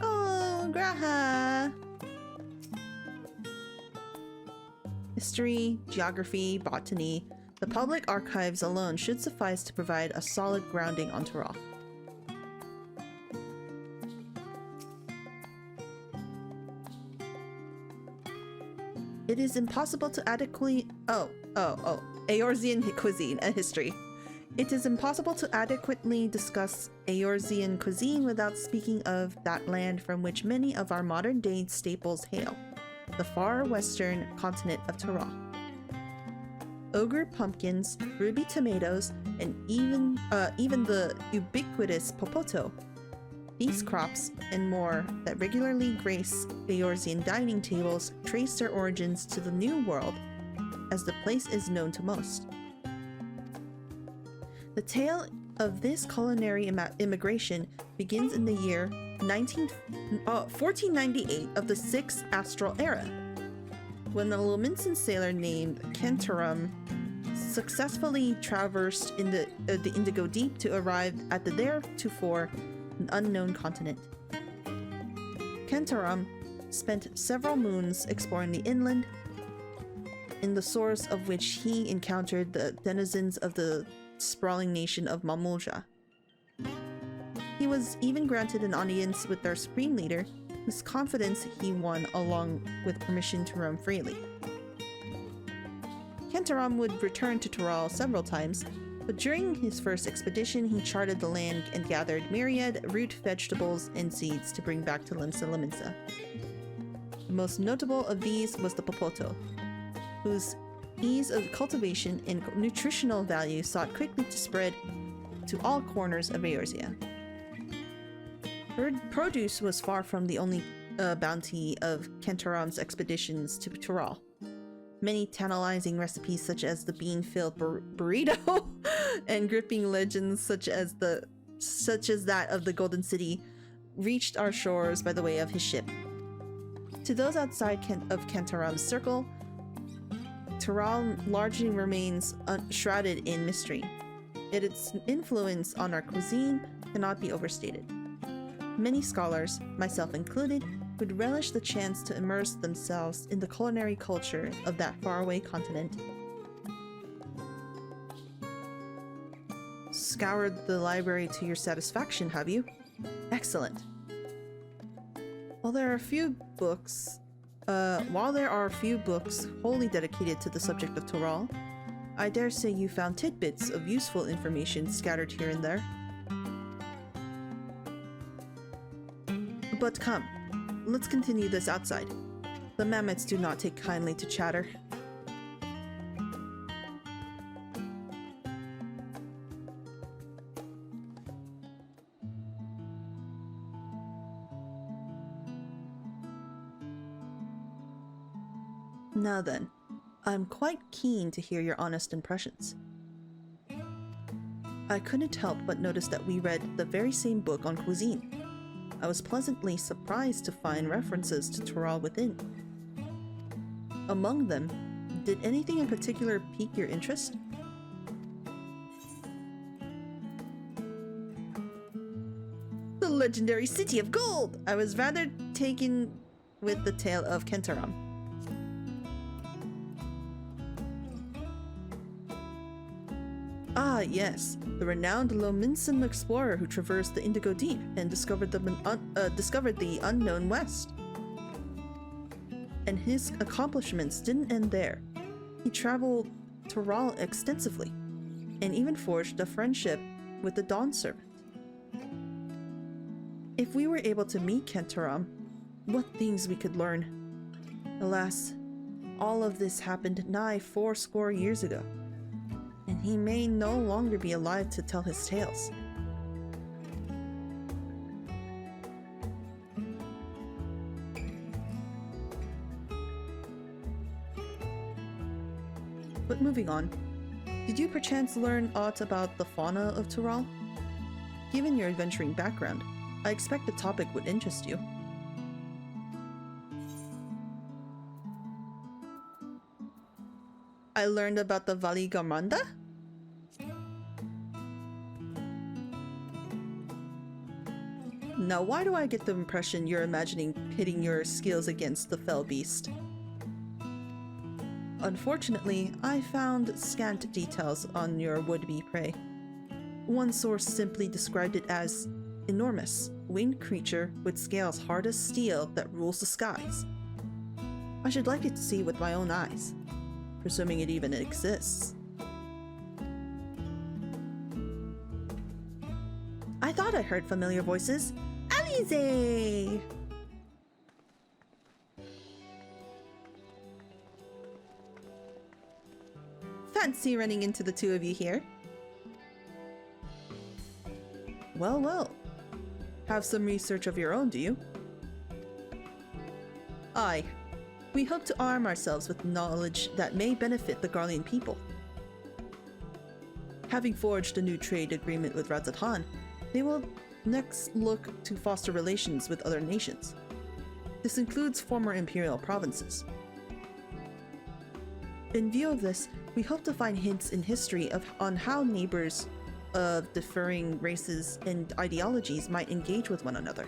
Oh, Graha! History, geography, botany. The public archives alone should suffice to provide a solid grounding on Tural. It is impossible to adequately... Eorzean cuisine and history. It is impossible to adequately discuss Eorzean cuisine without speaking of that land from which many of our modern-day staples hail, the far western continent of Tural. Ogre pumpkins, ruby tomatoes, and even the ubiquitous popoto. These crops, and more, that regularly grace Eorzean dining tables trace their origins to the New World, as the place is known to most. The tale of this culinary immigration begins in the year 1498 of the 6th Astral Era, when a Lominsan sailor named Kentorum successfully traversed in the Indigo Deep to arrive at the theretofore unknown continent. Kentorum spent several moons exploring the inland, in the source of which he encountered the denizens of the sprawling nation of Mamulja. He was even granted an audience with their supreme leader, whose confidence he won along with permission to roam freely. Kentorum would return to Tural several times, but during his first expedition he charted the land and gathered myriad root vegetables and seeds to bring back to Limsa Liminsa. The most notable of these was the popoto, whose ease of cultivation and nutritional value sought quickly to spread to all corners of Eorzea. Produce was far from the only bounty of Kentorum's expeditions to Tural. Many tantalizing recipes such as the bean-filled burrito and gripping legends such as that of the Golden City reached our shores by the way of his ship. To those outside of Kentorum's circle, Tural largely remains shrouded in mystery, yet its influence on our cuisine cannot be overstated. Many scholars, myself included, would relish the chance to immerse themselves in the culinary culture of that faraway continent. Scoured the library to your satisfaction, have you? Excellent. While there are a few books wholly dedicated to the subject of Tural, I dare say you found tidbits of useful information scattered here and there. But come, let's continue this outside. The mammoths do not take kindly to chatter. Now then, I'm quite keen to hear your honest impressions. I couldn't help but notice that we read the very same book on cuisine. I was pleasantly surprised to find references to Tural within. Among them, did anything in particular pique your interest? The legendary City of Gold! I was rather taken with the tale of Kentorum. Ah, yes, the renowned Lominsan explorer who traversed the Indigo Deep and discovered the unknown West. And his accomplishments didn't end there. He traveled Tural extensively, and even forged a friendship with the Dawn Servant. If we were able to meet Kentorum, what things we could learn. Alas, all of this happened nigh 80 years ago, and he may no longer be alive to tell his tales. But moving on, did you perchance learn aught about the fauna of Tural? Given your adventuring background, I expect the topic would interest you. I learned about the Valigamanda? Now, why do I get the impression you're imagining pitting your skills against the fell beast? Unfortunately, I found scant details on your would-be prey. One source simply described it as enormous, winged creature with scales hard as steel that rules the skies. I should like it to see with my own eyes, presuming it even exists. I thought I heard familiar voices. Alize! Fancy running into the two of you here. Well, well. Have some research of your own, do you? Aye. We hope to arm ourselves with knowledge that may benefit the Garlean people. Having forged a new trade agreement with Razatan, they will next look to foster relations with other nations. This includes former imperial provinces. In view of this, we hope to find hints in history on how neighbors of differing races and ideologies might engage with one another.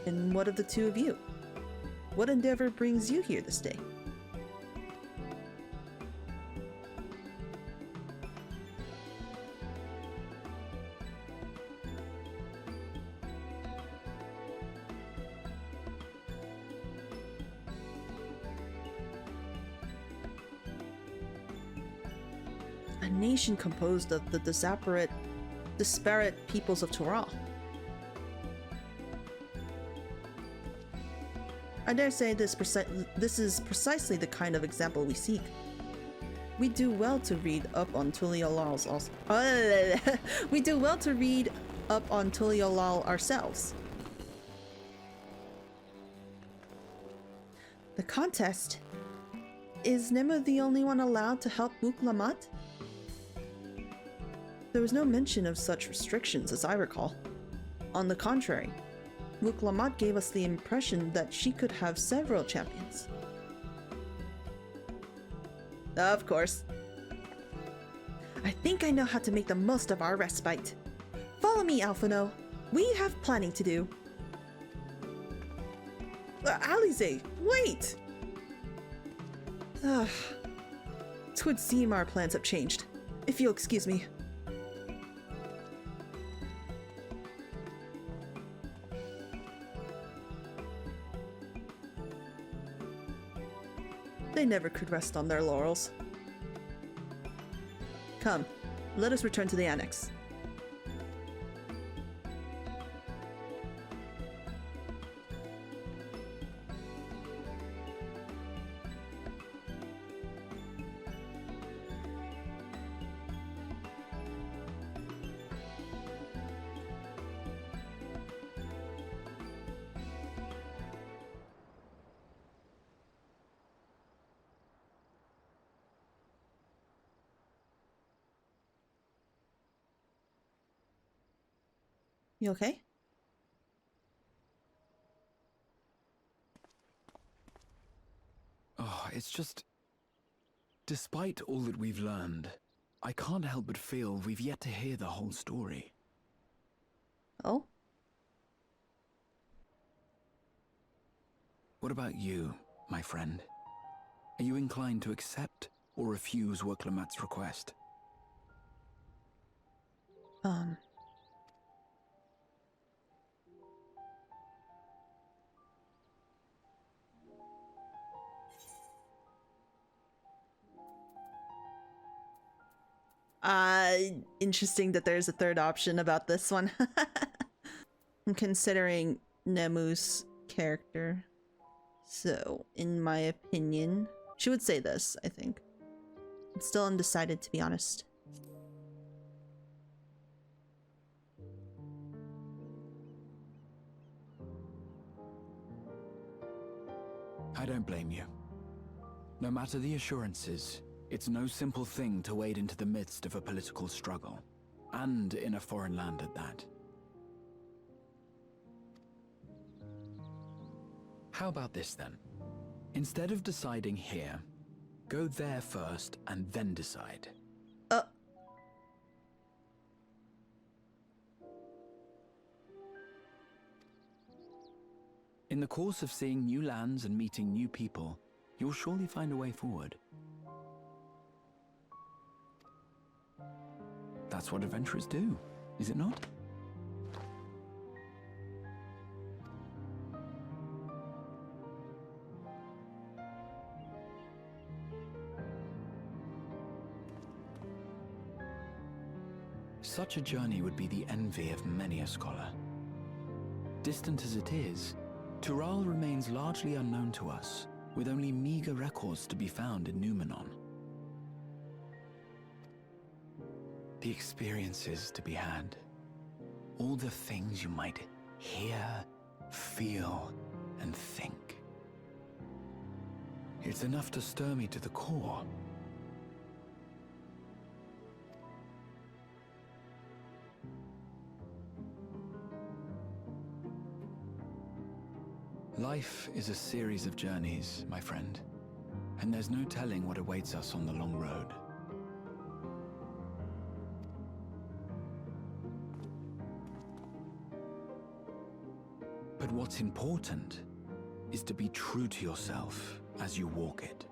And what of the two of you? What endeavor brings you here this day? A nation composed of the disparate peoples of Tural. I dare say this is precisely the kind of example we seek. We do well to read up on Tuliolal we do well to read up on Tuliolal ourselves. The contest? Is Nemu the only one allowed to help Wuk Lamat? There was no mention of such restrictions as I recall. On the contrary, Wuk Lamat gave us the impression that she could have several champions. Of course. I think I know how to make the most of our respite. Follow me, Alphino. We have planning to do. Alize, wait! Twould seem our plans have changed. If you'll excuse me. They never could rest on their laurels. Come, let us return to the annex. You okay? Oh, it's just... Despite all that we've learned, I can't help but feel we've yet to hear the whole story. Oh? What about you, my friend? Are you inclined to accept or refuse Wuk Lamat's request? Interesting that there's a third option about this one. I'm considering Nemu's character. So, in my opinion, she would say this, I think. I'm still undecided, to be honest. I don't blame you. No matter the assurances, it's no simple thing to wade into the midst of a political struggle, and in a foreign land at that. How about this then? Instead of deciding here, go there first and then decide. In the course of seeing new lands and meeting new people, you'll surely find a way forward. That's what adventurers do, is it not? Such a journey would be the envy of many a scholar. Distant as it is, Tural remains largely unknown to us, with only meager records to be found in Numenon. The experiences to be had, all the things you might hear, feel, and think. It's enough to stir me to the core. Life is a series of journeys, my friend, and there's no telling what awaits us on the long road. But what's important is to be true to yourself as you walk it.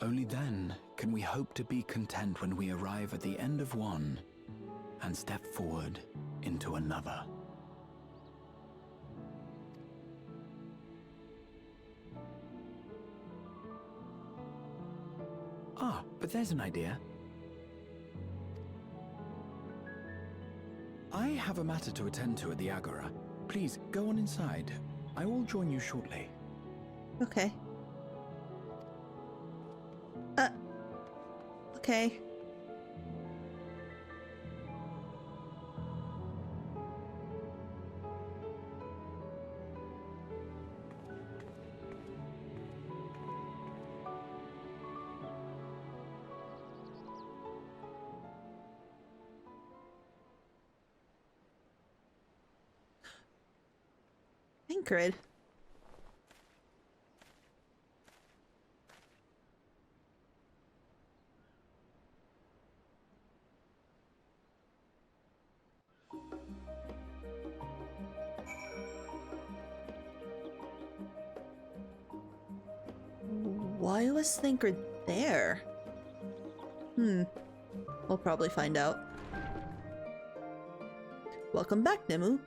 Only then can we hope to be content when we arrive at the end of one and step forward into another. Ah, but there's an idea. I have a matter to attend to at the Agora. Please, go on inside. I will join you shortly. Okay. Okay. Ingrid. Why was Ingrid there? We'll probably find out. Welcome back, Nemu.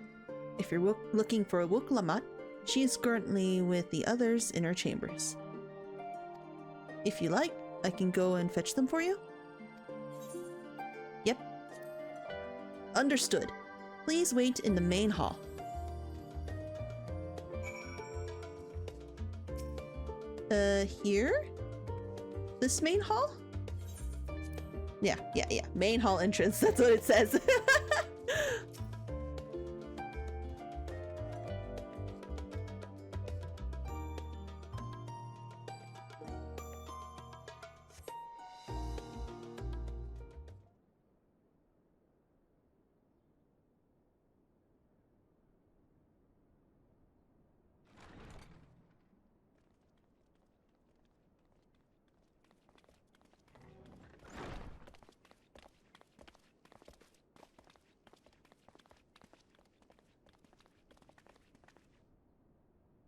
If you're looking for Wuk Lamat, she is currently with the others in her chambers. If you like, I can go and fetch them for you? Yep. Understood. Please wait in the main hall. Here? This main hall? Yeah. Main hall entrance, that's what it says.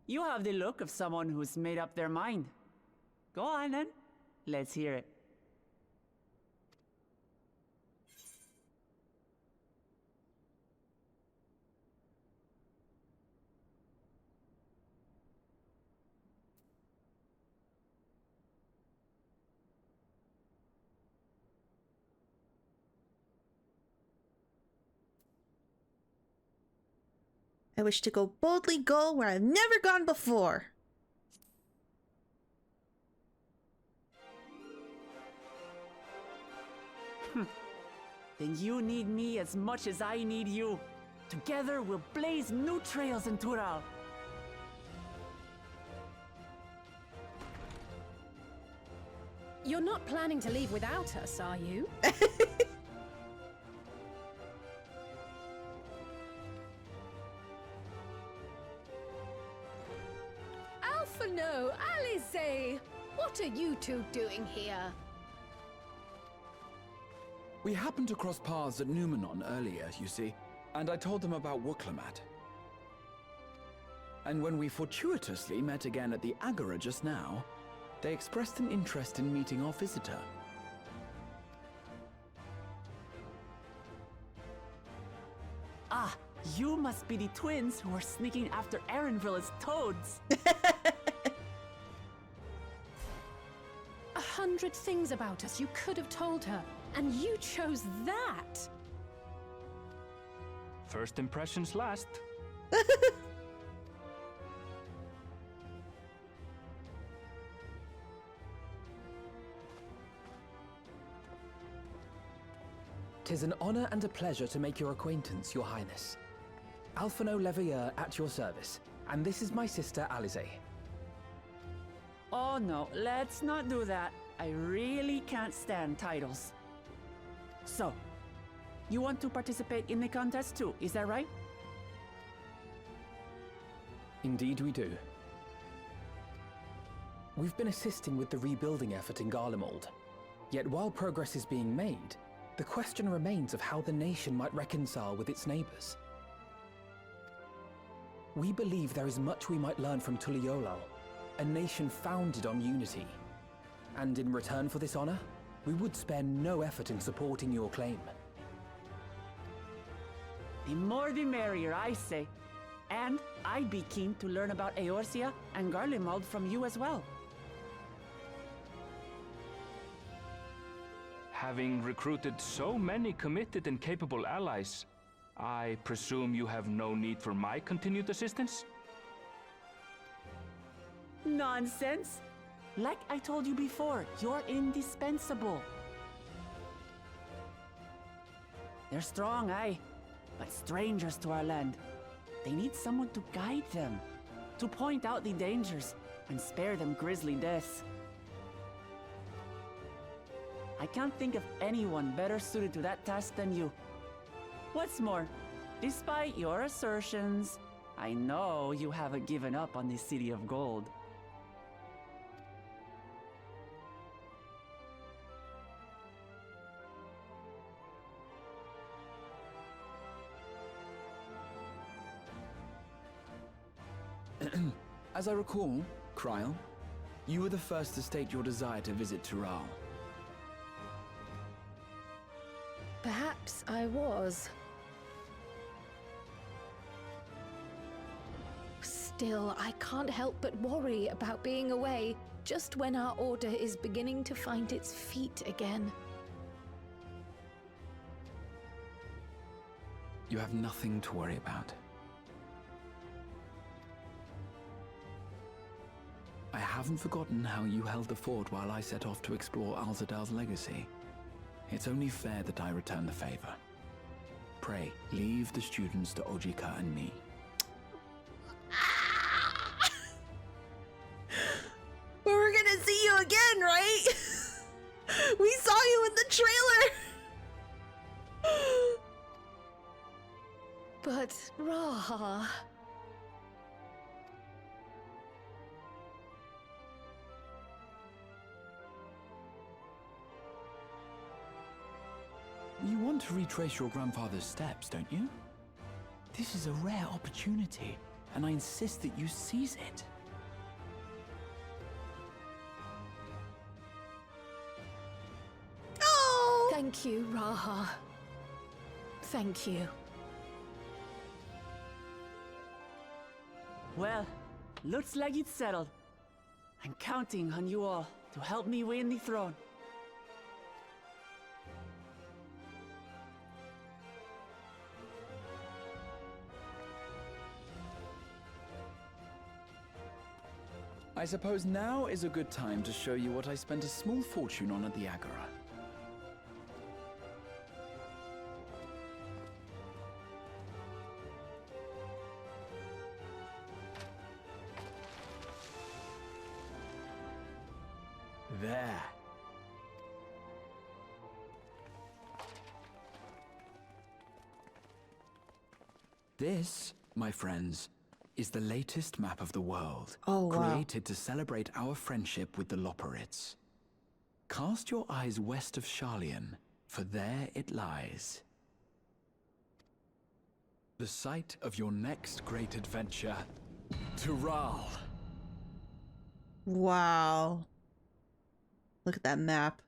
You have the look of someone who's made up their mind. Go on then. Let's hear it. I wish to boldly go where I've never gone before. Then you need me as much as I need you. Together we'll blaze new trails in Tural. You're not planning to leave without us, are you? Alphano, Alize! What are you two doing here? We happened to cross paths at Numenon earlier, you see, and I told them about Wuk Lamat. And when we fortuitously met again at the Agora just now, they expressed an interest in meeting our visitor. Ah, you must be the twins who are sneaking after Erenville as toads. 100 things about us you could have told her, and you chose that. First impressions last. "'Tis an honor and a pleasure to make your acquaintance, Your Highness. Alphano Leveilleur at your service, and this is my sister Alize." Oh no, let's not do that. I really can't stand titles. So, you want to participate in the contest too, is that right? Indeed we do. We've been assisting with the rebuilding effort in Garlemald. Yet while progress is being made, the question remains of how the nation might reconcile with its neighbors. We believe there is much we might learn from Tuliolal, a nation founded on unity. And in return for this honor, we would spare no effort in supporting your claim. The more the merrier, I say. And I'd be keen to learn about Eorzea and Garlemald from you as well. Having recruited so many committed and capable allies, I presume you have no need for my continued assistance? Nonsense! Like I told you before, you're indispensable. They're strong, aye, but strangers to our land. They need someone to guide them, to point out the dangers, and spare them grisly deaths. I can't think of anyone better suited to that task than you. What's more, despite your assertions, I know you haven't given up on the City of Gold. As I recall, Kryl, you were the first to state your desire to visit Tural. Perhaps I was. Still, I can't help but worry about being away just when our order is beginning to find its feet again. You have nothing to worry about. I haven't forgotten how you held the fort while I set off to explore Alzadal's legacy. It's only fair that I return the favor. Pray, leave the students to Ojika and me. But we're gonna see you again, right? We saw you in the trailer! But, Raha... You want to retrace your grandfather's steps, don't you? This is a rare opportunity, and I insist that you seize it. Oh! Thank you, Raha. Thank you. Well, looks like it's settled. I'm counting on you all to help me win the throne. I suppose now is a good time to show you what I spent a small fortune on at the Agora. There. This, my friends, is the latest map of the world. Oh, wow. Created to celebrate our friendship with the Loporrits. Cast your eyes west of Sharlayan, for there it lies. The site of your next great adventure, Tural. Wow. Look at that map.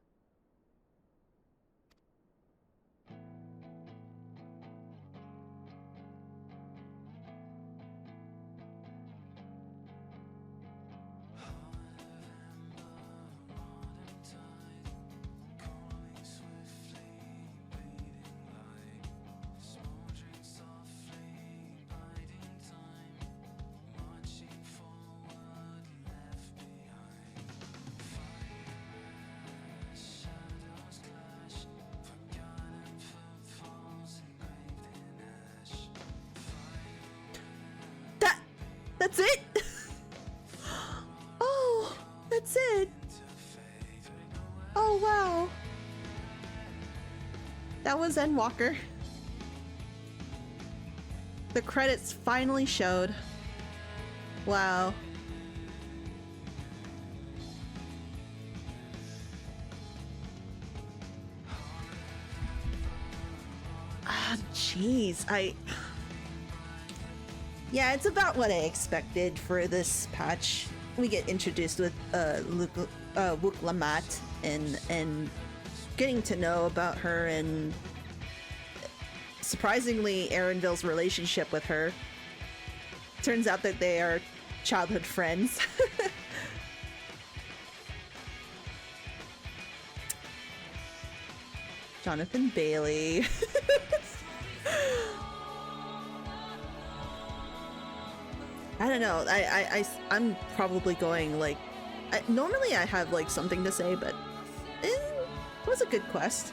That's it? Oh, that's it. Oh, wow. That was Endwalker. The credits finally showed. Wow. Ah, jeez. Yeah, it's about what I expected for this patch. We get introduced with Wuk Lamat and getting to know about her and surprisingly Erenville's relationship with her. Turns out that they are childhood friends. Jonathan Bailey. I don't know. I'm probably going like. Normally I have like something to say, but it was a good quest.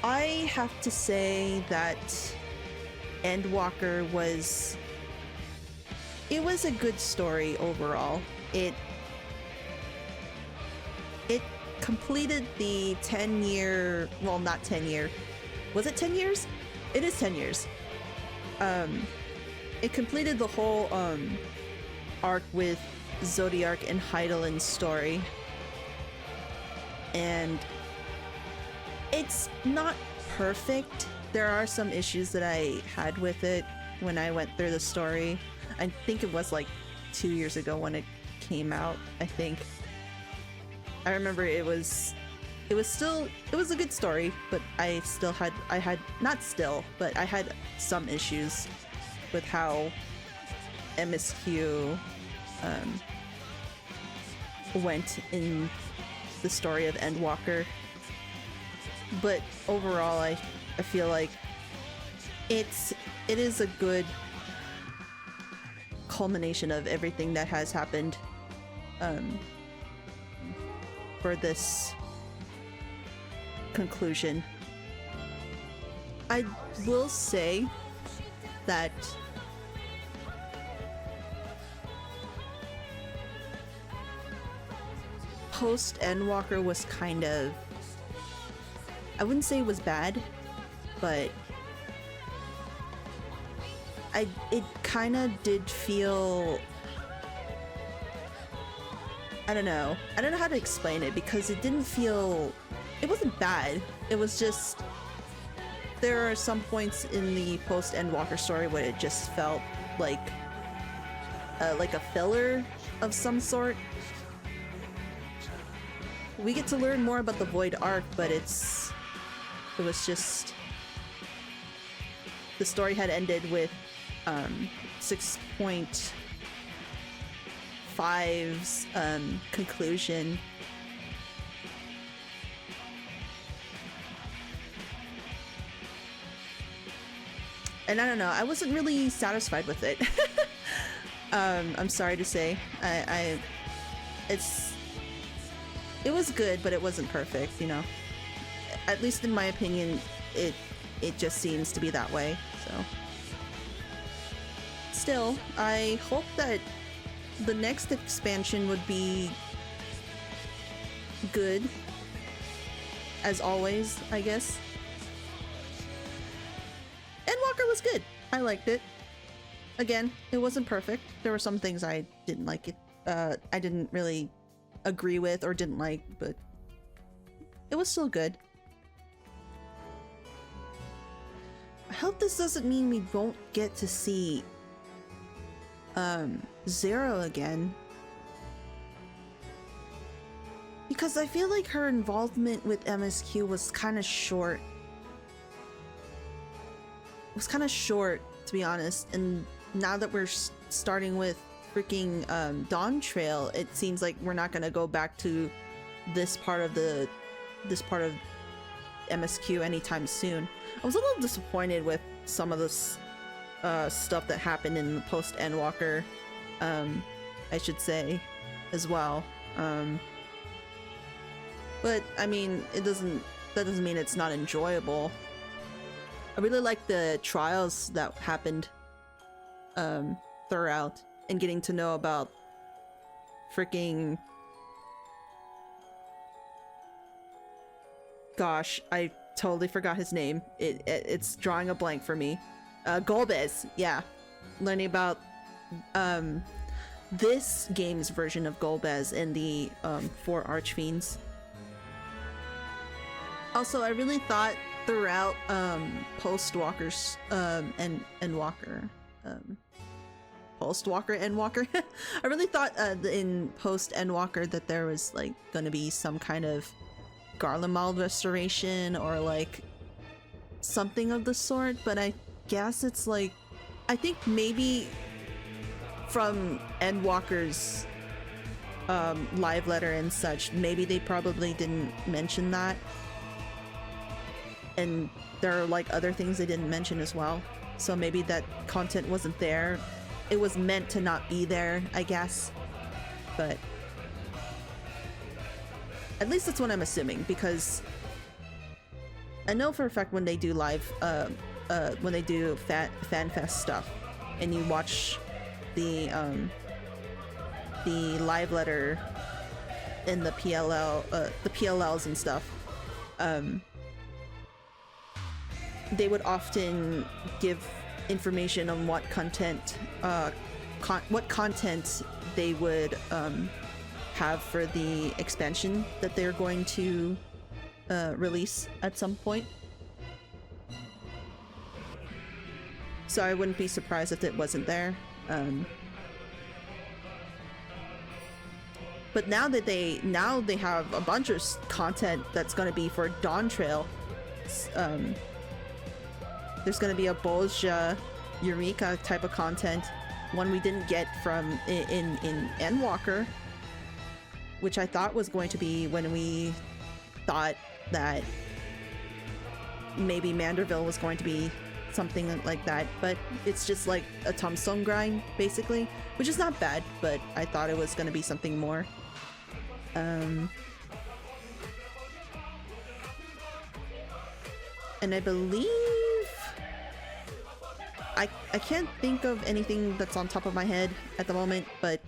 I have to say that Endwalker was. It was a good story overall. It completed the 10-year, well, not 10-year. Was it 10 years? It is 10 years. It completed the whole arc with Zodiark and Heidelin's story. And it's not perfect. There are some issues that I had with it when I went through the story. I think it was like 2 years ago when it came out, I think. I remember it was a good story, but I had some issues with how MSQ went in the story of Endwalker. But overall, I feel like it is a good culmination of everything that has happened for this conclusion. I will say that post Endwalker was kind of, I wouldn't say it was bad, but it kind of did feel, I don't know how to explain it, because it wasn't bad. It was just, there are some points in the post Endwalker story where it just felt like a filler of some sort. We get to learn more about the Void Arc, but it was just, the story had ended with 6.5's conclusion. And I don't know, I wasn't really satisfied with it. I'm sorry to say. It was good, but it wasn't perfect, you know. At least in my opinion, it just seems to be that way, so. Still, I hope that the next expansion would be good, as always, I guess. Endwalker was good. I liked it. Again, it wasn't perfect. There were some things I didn't like it. I didn't really agree with or didn't like, but it was still good. I hope this doesn't mean we won't get to see Zero again. Because I feel like her involvement with MSQ was kind of short. It was kind of short, to be honest, and now that we're starting with freaking Dawn Trail, it seems like we're not gonna go back to this part of MSQ anytime soon. I was a little disappointed with some of this stuff that happened in the post Endwalker, I should say, as well. But I mean, that doesn't mean it's not enjoyable. I really like the trials that happened throughout, and getting to know about freaking, gosh, I totally forgot his name. It's drawing a blank for me. Golbez, yeah. Learning about this game's version of Golbez and the 4 Archfiends. Also, I really thought throughout post-Walker's Endwalker, post-Walker Endwalker, I really thought in post-Endwalker that there was like gonna be some kind of Garlemald restoration or like something of the sort, but I guess it's like, I think maybe from Endwalker's live letter and such, maybe they probably didn't mention that. And there are like other things they didn't mention as well. So maybe that content wasn't there. It was meant to not be there, I guess. But at least that's what I'm assuming, because I know for a fact when they do live, when they do FanFest stuff, and you watch the live letter in the PLLs and stuff, they would often give information on what content they would have for the expansion that they're going to release at some point. So I wouldn't be surprised if it wasn't there. But now they have a bunch of content that's going to be for Dawn Trail. There's going to be a Bolja Eureka type of content, one we didn't get from in Endwalker, which I thought was going to be when we thought that maybe Manderville was going to be something like that, but it's just like a Tomsong grind basically, which is not bad, but I thought it was going to be something more. And I believe I can't think of anything that's on top of my head at the moment, but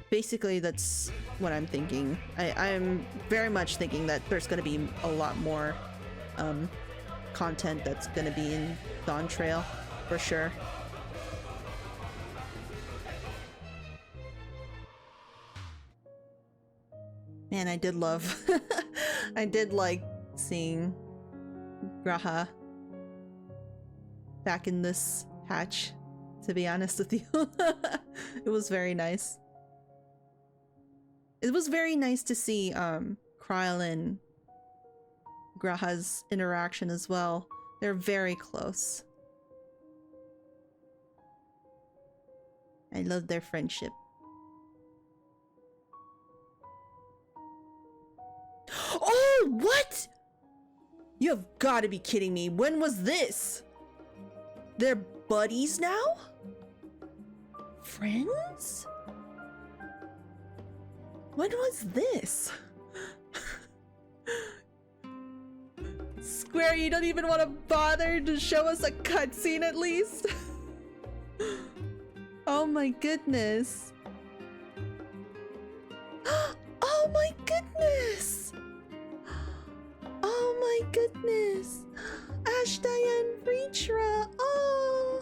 basically that's what I'm thinking. I'm very much thinking that there's going to be a lot more content that's going to be in Dawn Trail for sure. Man, I did love I did like seeing Graha back in this hatch, to be honest with you. It was very nice. It was very nice to see Kryl and Graha's interaction as well. They're very close. I love their friendship. Oh, what? You have got to be kidding me. When was this? They're buddies now? Friends? When was this? Square, you don't even want to bother to show us a cutscene at least? Oh my goodness. Oh my goodness! Oh my goodness! Ashtai and Vritra! Oh!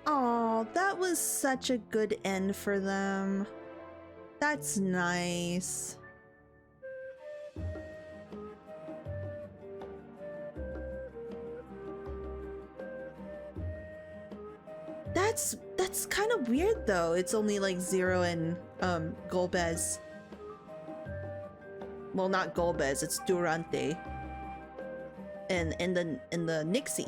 Oh, that was such a good end for them. That's nice. That's kind of weird though. It's only like Zero and Golbez. Well, not Golbez, it's Durante. And the Nixie.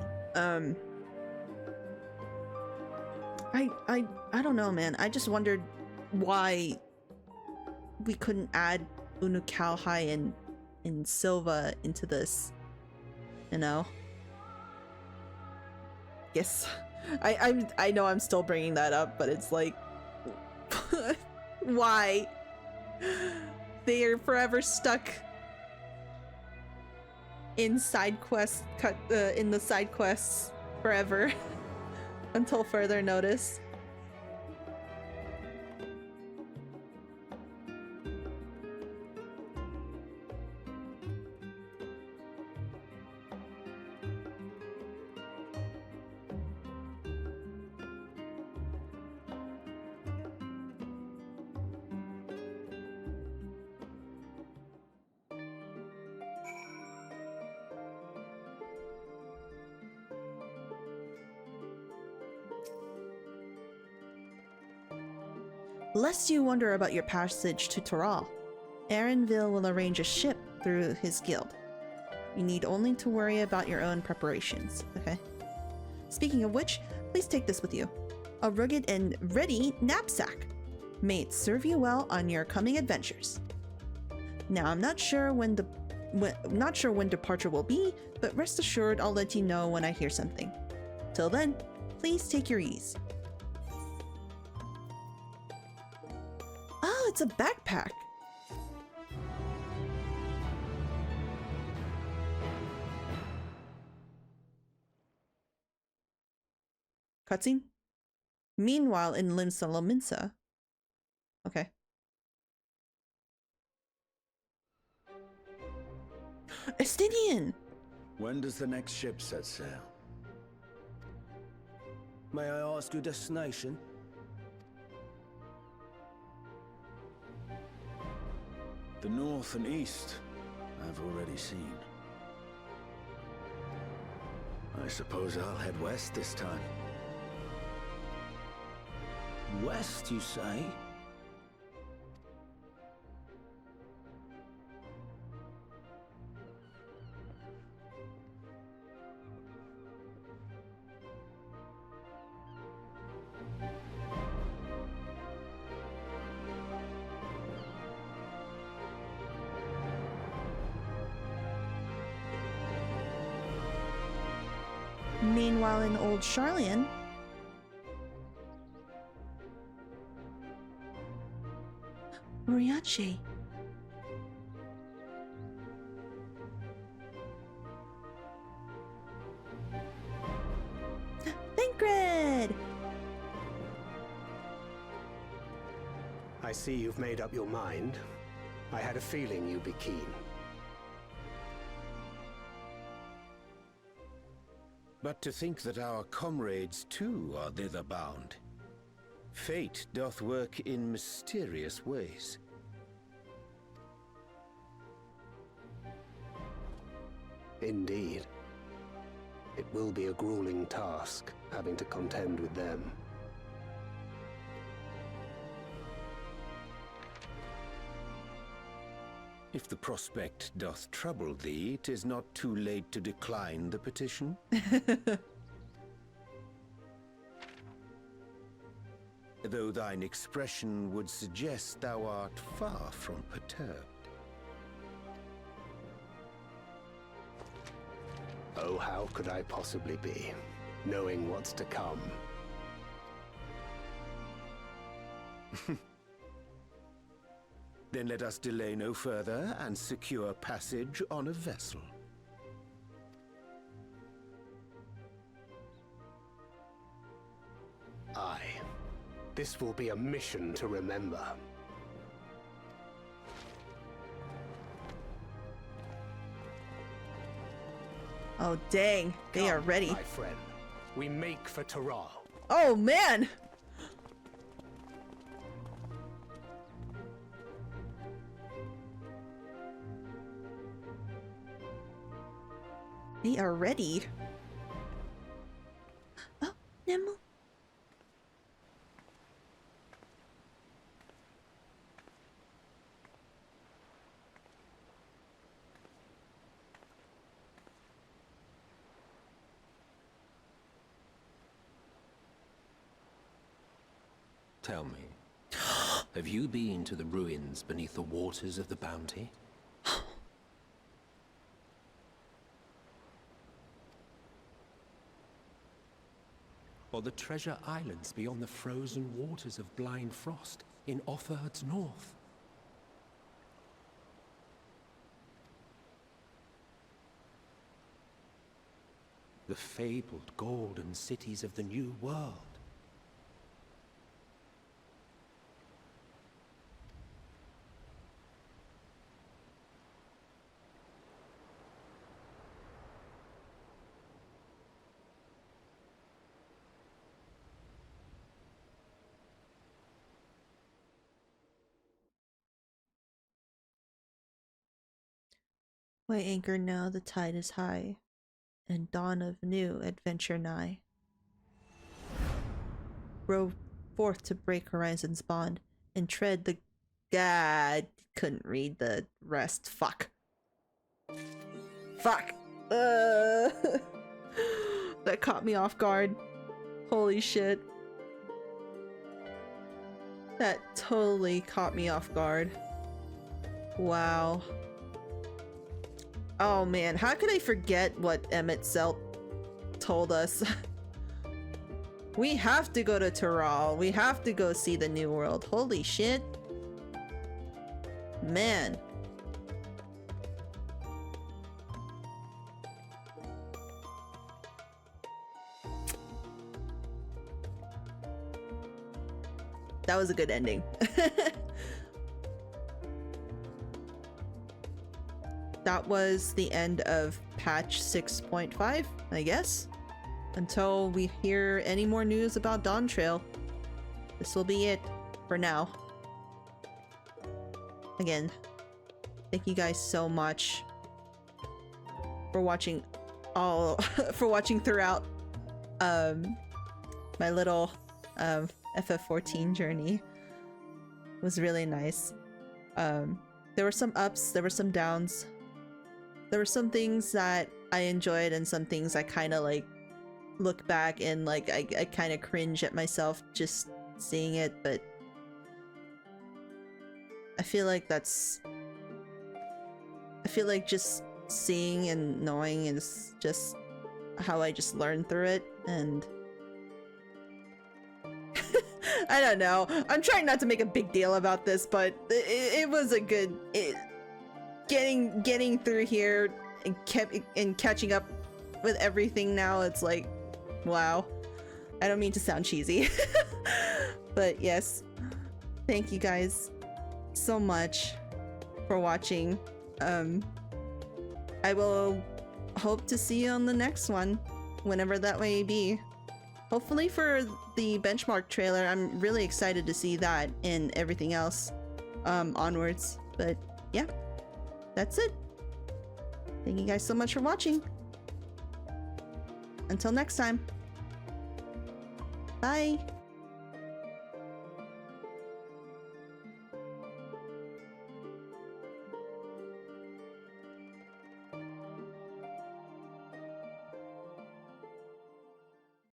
I don't know, man. I just wondered why we couldn't add Unukalhai and Silva into this. You know? Yes. I know I'm still bringing that up, but it's like, why? They are forever stuck in side quests, in the side quests forever until further notice. Lest you wonder about your passage to Tural, Aaronville will arrange a ship through his guild. You need only to worry about your own preparations, okay? Speaking of which, please take this with you. A rugged and ready knapsack. May it serve you well on your coming adventures. Now, I'm not sure when departure will be, but rest assured I'll let you know when I hear something. Till then, please take your ease. Oh, it's a backpack. Cutscene? Meanwhile, in Limsa Lominsa. Okay. Estinian! When does the next ship set sail? May I ask your destination? The north and east, I've already seen. I suppose I'll head west this time. West, you say? Meanwhile, in Old Charlian, Moriachi. Thancred! I see you've made up your mind. I had a feeling you'd be keen. But to think that our comrades too are thither bound. Fate doth work in mysterious ways. Indeed. It will be a grueling task, having to contend with them. If the prospect doth trouble thee, 'tis not too late to decline the petition. Though thine expression would suggest thou art far from perturbed. though how could I possibly be, knowing what's to come? Then let us delay no further and secure passage on a vessel. Aye. This will be a mission to remember. Oh dang, they are ready. My friend, we make for Tural. Oh man! They are ready. Oh, Nemo. Tell me, have you been to the ruins beneath the waters of the Bounty? Or the treasure islands beyond the frozen waters of Blind Frost in Offerd's north? The fabled golden cities of the New World? Weigh anchor now, the tide is high, and dawn of new adventure nigh. Row forth to break horizon's bond, and tread the... God, couldn't read the rest. Fuck. Fuck. That caught me off guard. Holy shit. That totally caught me off guard. Wow. Oh man, how could I forget what Emmett Selt told us? We have to go to Tural. We have to go see the New World. Holy shit. Man. That was a good ending. That was the end of patch 6.5, I guess. Until we hear any more news about Dawn Trail, this will be it for now. Again, thank you guys so much for watching throughout my little FF14 journey. It was really nice. There were some ups, there were some downs. There were some things that I enjoyed and some things I kind of like look back and like I kind of cringe at myself just seeing it, but I feel like just seeing and knowing is just how I just learned through it, and I don't know. I'm trying not to make a big deal about this, but it was a good getting through here and catching up with everything now. It's like, wow. I don't mean to sound cheesy. But yes, thank you guys so much for watching. I will hope to see you on the next one, whenever that may be. Hopefully for the benchmark trailer. I'm really excited to see that and everything else onwards. But yeah, that's it. Thank you guys so much for watching. Until next time. Bye.